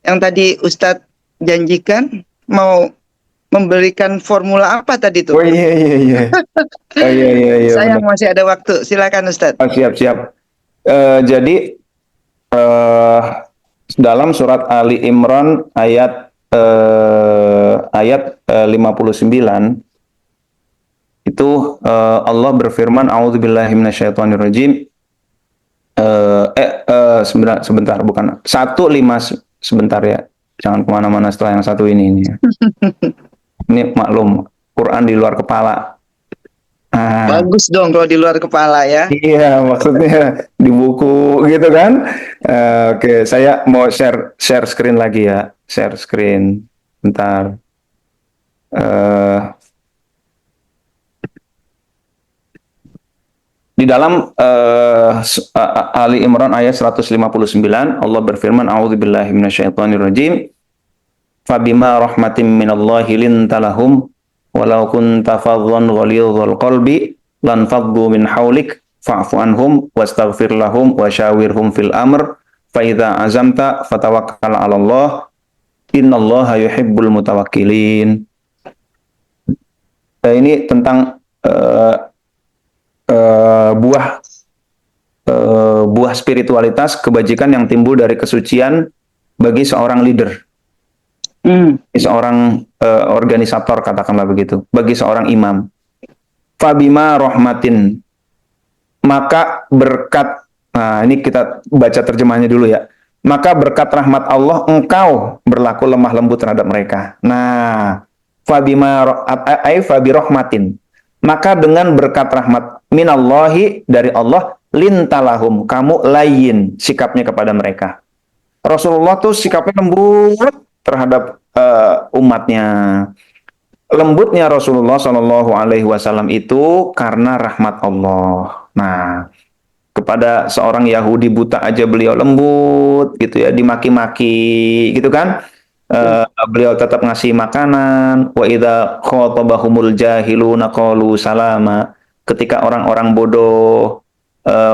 yang tadi Ustadz janjikan mau memberikan formula apa tadi tuh? Oh iya iya iya. Oh iya iya iya benar. Sayang masih ada waktu. Silakan Ustadz. Oh, siap siap. Jadi dalam surat Ali Imran ayat 59 itu Allah berfirman, A'udzubillahi minasyaitonirrajim. Sebentar, bukan 15, sebentar ya, jangan kemana-mana setelah yang satu ini ya. Ini maklum, Quran di luar kepala. Bagus dong kalau di luar kepala ya. Iya, maksudnya di buku gitu kan. Oke, saya mau share screen lagi ya, share screen, bentar. Di dalam Ali Imran ayat 159, Allah berfirman, A'udzubillahi minasyaitonirrajim. Fabima rahmatim minallahi lintalahum walau kunta fadhdhan ghalidhal qalbi lan faddu min haulik fa'fu anhum wastaghfir lahum wasyawirhum fil amr fa idza azamta fatawakkal 'ala Allah innallaha yuhibbul mutawakkilin. Ini tentang buah buah spiritualitas kebajikan yang timbul dari kesucian bagi seorang leader. Seorang organisator, katakanlah begitu, bagi seorang imam. Fabima rahmatin, maka berkat, nah ini kita baca terjemahnya dulu ya. Maka berkat rahmat Allah engkau berlaku lemah lembut terhadap mereka. Nah, fabima fabi rahmatin, maka dengan berkat rahmat minallahi dari Allah, lintalahum, kamu layin sikapnya kepada mereka. Rasulullah tuh sikapnya lembut terhadap umatnya. Lembutnya Rasulullah Shallallahu Alaihi Wasallam itu karena rahmat Allah. Nah, kepada seorang Yahudi buta aja beliau lembut, gitu ya, dimaki-maki, gitu kan? Beliau tetap ngasih makanan. Wa idza khotabahumul jahiluna qalu salama. Ketika orang-orang bodoh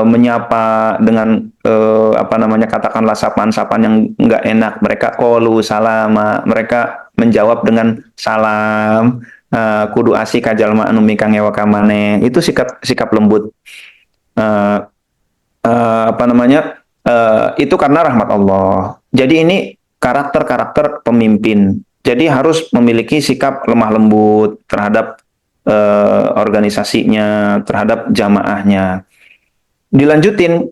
menyapa dengan katakanlah sapaan-sapaan yang nggak enak, mereka qalu salama, mereka menjawab dengan salam. Kudu asik kajal anu mikang ewa kamane. Itu sikap lembut. Itu karena rahmat Allah. Jadi ini karakter-karakter pemimpin. Jadi harus memiliki sikap lemah lembut terhadap organisasinya, terhadap jamaahnya. Dilanjutin,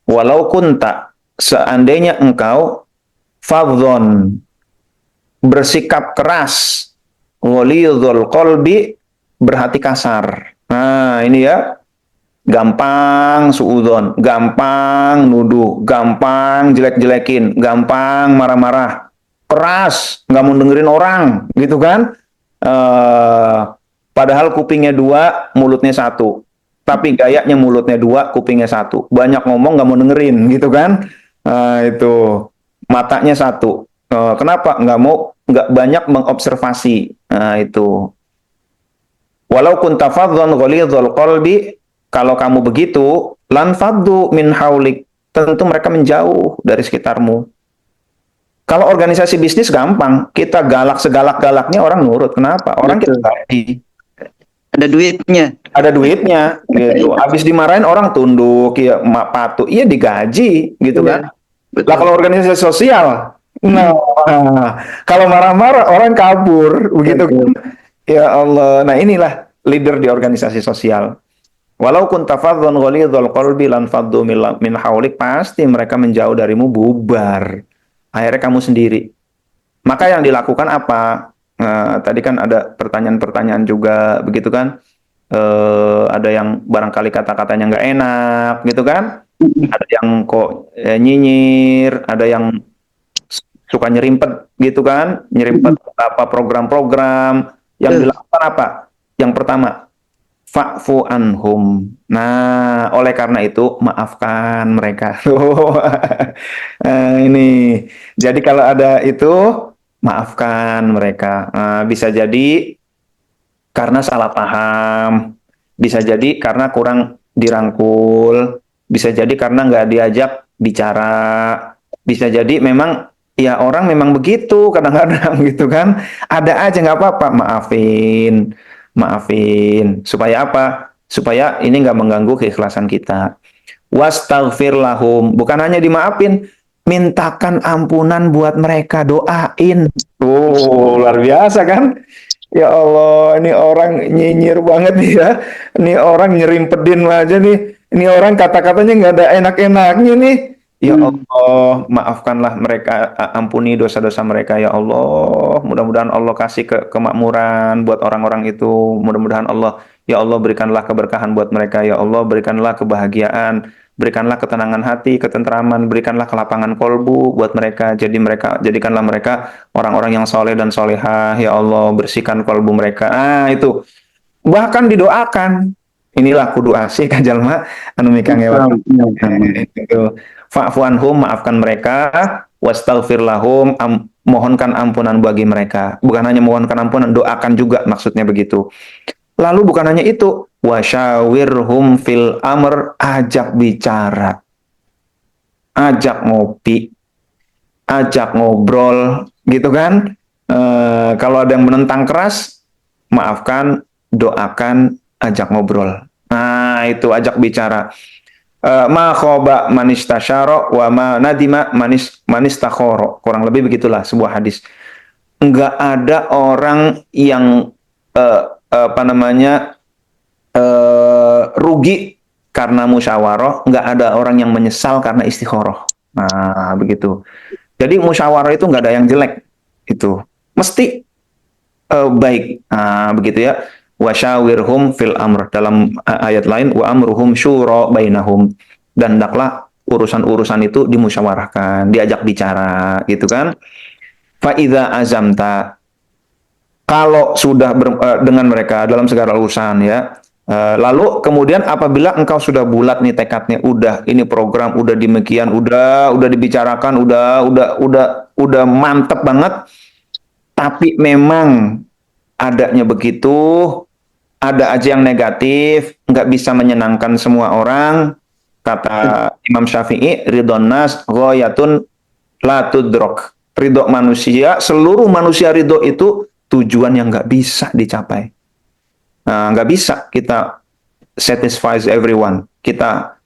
walau kunta, seandainya engkau fadhon, bersikap keras, ghalidhul qalbi, berhati kasar. Nah, ini ya, gampang suudzon, gampang nuduh, gampang jelek-jelekin, gampang marah-marah, keras, nggak mau dengerin orang, gitu kan? Padahal kupingnya dua, mulutnya satu. Tapi gayanya mulutnya dua, kupingnya satu. Banyak ngomong nggak mau dengerin, gitu kan? Itu matanya satu. Kenapa? Nggak banyak mengobservasi. Nah, itu. Walau kunta fadhdhan ghalidhal qalbi, kalau kamu begitu, lan faddu min haulik, tentu mereka menjauh dari sekitarmu. Kalau organisasi bisnis gampang, kita galak segalak-galaknya orang nurut. Kenapa? Orang kita Betul. gaji, Ada duitnya. ada duitnya gitu. Habis dimarahin orang tunduk, ya patuh, iya digaji gitu Iya, kan. Lah betul. kalau organisasi sosial, nah kalau marah-marah orang kabur, begitu kan? Betul. Ya Allah. Nah inilah leader di organisasi sosial. Walau kunta fadhdhan ghalidhal qalbi lan faddu min haulik, pasti mereka menjauh darimu, bubar. Akhirnya kamu sendiri. Maka yang dilakukan apa? Tadi kan ada pertanyaan-pertanyaan juga begitu kan? Ada yang barangkali kata-katanya nggak enak gitu kan? Ada yang kok nyinyir, ada yang suka nyerimpet gitu kan? Nyerimpet apa program-program. Yang Betul. dilakukan apa? Yang pertama, fa'fu anhum. Nah, oleh karena itu maafkan mereka. Ini. Jadi kalau ada itu maafkan mereka. Bisa jadi karena salah paham, bisa jadi karena kurang dirangkul, bisa jadi karena nggak diajak bicara, bisa jadi memang ya orang memang begitu kadang-kadang gitu kan. Ada aja nggak apa-apa, maafin, maafin. Supaya apa? Supaya ini nggak mengganggu keikhlasan kita. Wastaghfir lahum, bukan hanya dimaafin, mintakan ampunan buat mereka, doain. Luar biasa kan? Ya Allah, ini orang nyinyir banget nih ya. Ini orang nyerimpedin aja nih. Ini orang kata-katanya nggak ada enak-enaknya nih. Ya Hmm. Allah, maafkanlah mereka, ampuni dosa-dosa mereka ya Allah. Mudah-mudahan Allah kasih kemakmuran buat orang-orang itu. Mudah-mudahan Allah, ya Allah berikanlah keberkahan buat mereka ya Allah, berikanlah kebahagiaan, berikanlah ketenangan hati, ketentraman, berikanlah kelapangan kolbu buat mereka. Jadikanlah mereka orang-orang yang soleh dan solehah, ya Allah, bersihkan kalbu mereka. Itu bahkan didoakan. Inilah kudu asih kajalma anu mikang ewat. Itu fa'fu anhum, maafkan mereka, wastaghfir lahum, mohonkan ampunan bagi mereka. Bukan hanya mohonkan ampunan, doakan juga, maksudnya begitu. Lalu bukan hanya itu, wasyawirhum fil amr, ajak bicara, ajak ngopi, ajak ngobrol, gitu kan? Kalau ada yang menentang keras, maafkan, doakan, ajak ngobrol. Nah, itu ajak bicara. Ma khoba manis tasyaro wa ma nadima manis takhoro. Kurang lebih begitulah sebuah hadis. Enggak ada orang yang apa namanya rugi karena musyawarah, enggak ada orang yang menyesal karena istikharah. Nah, begitu. Jadi musyawarah itu nggak ada yang jelek, itu mesti baik. Nah, begitu ya. Wasyawirhum fil amr, dalam ayat lain wa amruhum syura bainahum, dan hendaklah urusan-urusan itu dimusyawarahkan, diajak bicara, gitu kan. Fa idza azamta, kalau sudah dengan mereka dalam segala urusan ya. Lalu kemudian apabila engkau sudah bulat nih tekadnya, udah ini program udah demikian, udah dibicarakan, udah mantep banget, tapi memang adanya begitu, ada aja yang negatif, nggak bisa menyenangkan semua orang. Kata Imam Syafi'i, ridhon nas ghoyatun la tudrok. Ridho manusia, seluruh manusia ridho itu tujuan yang nggak bisa dicapai. Nah, nggak bisa kita satisfies everyone. Kita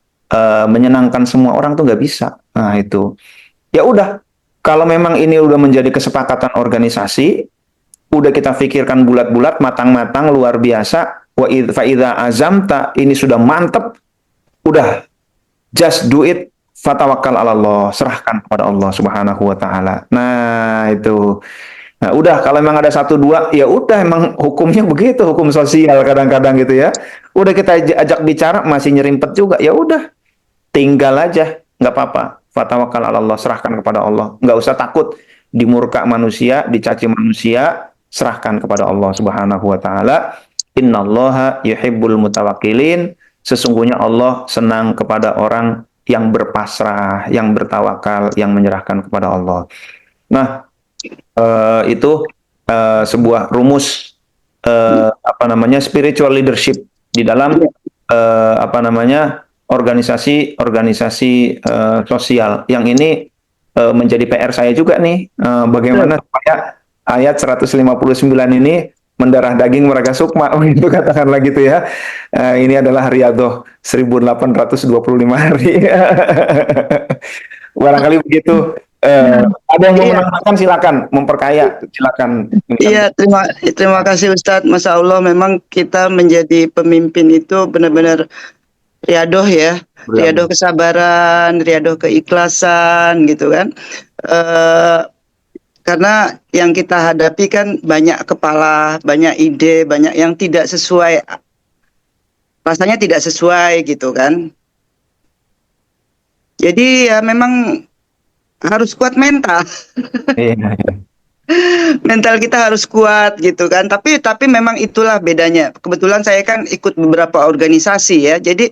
menyenangkan semua orang tuh nggak bisa. Nah itu. Ya udah, kalau memang ini udah menjadi kesepakatan organisasi, udah kita pikirkan bulat-bulat, matang-matang, luar biasa. Wa idza azamta, ini sudah mantep, udah just do it, fatawakkal ala Allah, serahkan kepada Allah Subhanahu wa taala. Nah, itu. Nah, udah kalau memang ada satu dua, ya udah emang hukumnya begitu, hukum sosial kadang-kadang gitu ya. Udah kita ajak bicara masih nyerimpet juga, ya udah tinggal aja, nggak apa-apa. Fatawakkal ala Allah, serahkan kepada Allah. Nggak usah takut dimurka manusia, dicaci manusia, serahkan kepada Allah Subhanahu wa taala. Innallaha yuhibbul mutawakkilin. Sesungguhnya Allah senang kepada orang yang berpasrah, yang bertawakal, yang menyerahkan kepada Allah. Nah, itu sebuah rumus apa namanya spiritual leadership di dalam apa namanya organisasi-organisasi sosial. Yang ini menjadi PR saya juga nih, bagaimana supaya ayat 159 ini mendarah daging mereka sukma, itu katakanlah gitu ya. Ini adalah Riyadhah 1825 hari. Barangkali begitu. Ada yang mau Iya, menambahkan silakan, memperkaya silakan. iya, terima kasih Ustadz. Masya Allah, memang kita menjadi pemimpin itu benar-benar riadoh ya, riadoh kesabaran, riadoh keikhlasan gitu kan. Eh, karena yang kita hadapi kan banyak kepala, banyak ide, banyak yang tidak sesuai, rasanya tidak sesuai gitu kan. Jadi ya memang harus kuat mental. Iya, Mental kita harus kuat gitu kan. Tapi memang itulah bedanya. Kebetulan saya kan ikut beberapa organisasi ya. Jadi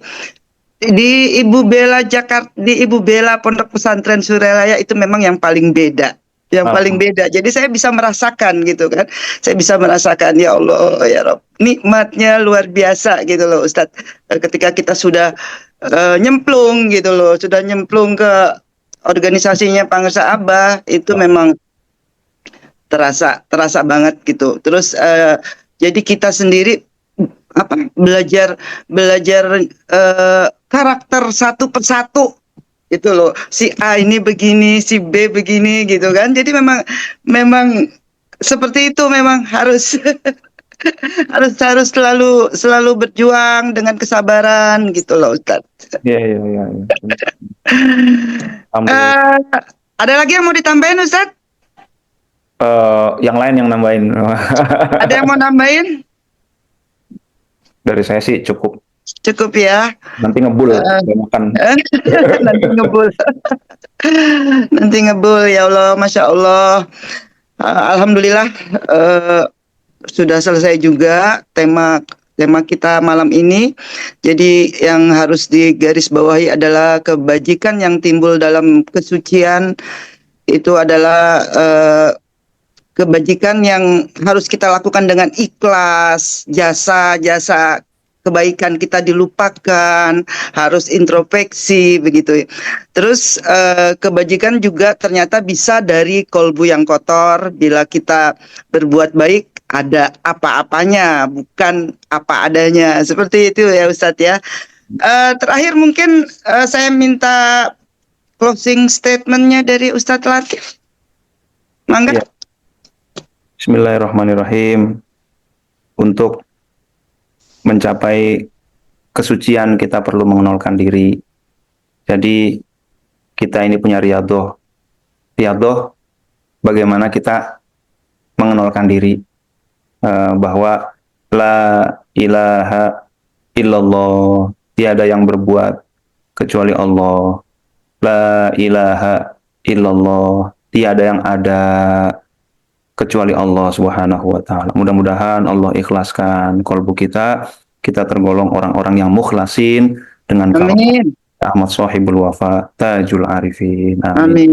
di Ibu Bella Jakarta, di Ibu Bella Pondok Pesantren Suralaya itu memang yang paling beda. Yang paling beda. Jadi saya bisa merasakan gitu kan. Saya bisa merasakan ya Allah ya Rob. Nikmatnya luar biasa gitu loh Ustadz. Ketika kita sudah nyemplung gitu loh, sudah nyemplung ke organisasinya Pangersa Abah itu memang terasa banget gitu. Terus jadi kita sendiri belajar belajar karakter satu persatu itu loh, si A ini begini, si B begini gitu kan. Jadi memang memang seperti itu, memang harus harus selalu berjuang dengan kesabaran gitu loh Ustaz. iya, iya, iya. Alhamdulillah. Ada lagi yang mau ditambahin Ustaz? Yang lain yang nambahin. Ada yang mau nambahin? Dari saya sih cukup. Cukup ya. Nanti ngebul, udah makan. Nanti ngebul. Nanti ngebul ya Allah, Masya Allah. Alhamdulillah sudah selesai juga tema tema kita malam ini. Jadi yang harus digarisbawahi adalah kebajikan yang timbul dalam kesucian itu adalah kebajikan yang harus kita lakukan dengan ikhlas, jasa-jasa kebaikan kita dilupakan, harus introspeksi begitu. Terus kebajikan juga ternyata bisa dari kolbu yang kotor. Bila kita berbuat baik ada apa-apanya, bukan apa adanya. Seperti itu ya Ustadz ya. Terakhir mungkin saya minta closing statementnya dari Ustadz Latif. Mangga. Ya. Bismillahirrahmanirrahim. Untuk mencapai kesucian kita perlu mengenalkan diri. Jadi kita ini punya riyadhah. Riyadhah bagaimana kita mengenalkan diri bahwa la ilaha illallah, tiada yang berbuat kecuali Allah. La ilaha illallah, tiada yang ada kecuali Allah Subhanahu wa taala. Mudah-mudahan Allah ikhlaskan kolbu kita tergolong orang-orang yang mukhlasin dengan kalam Amin. Ahmad Sohibul Wafa Tajul Arifin. Amin. Amin.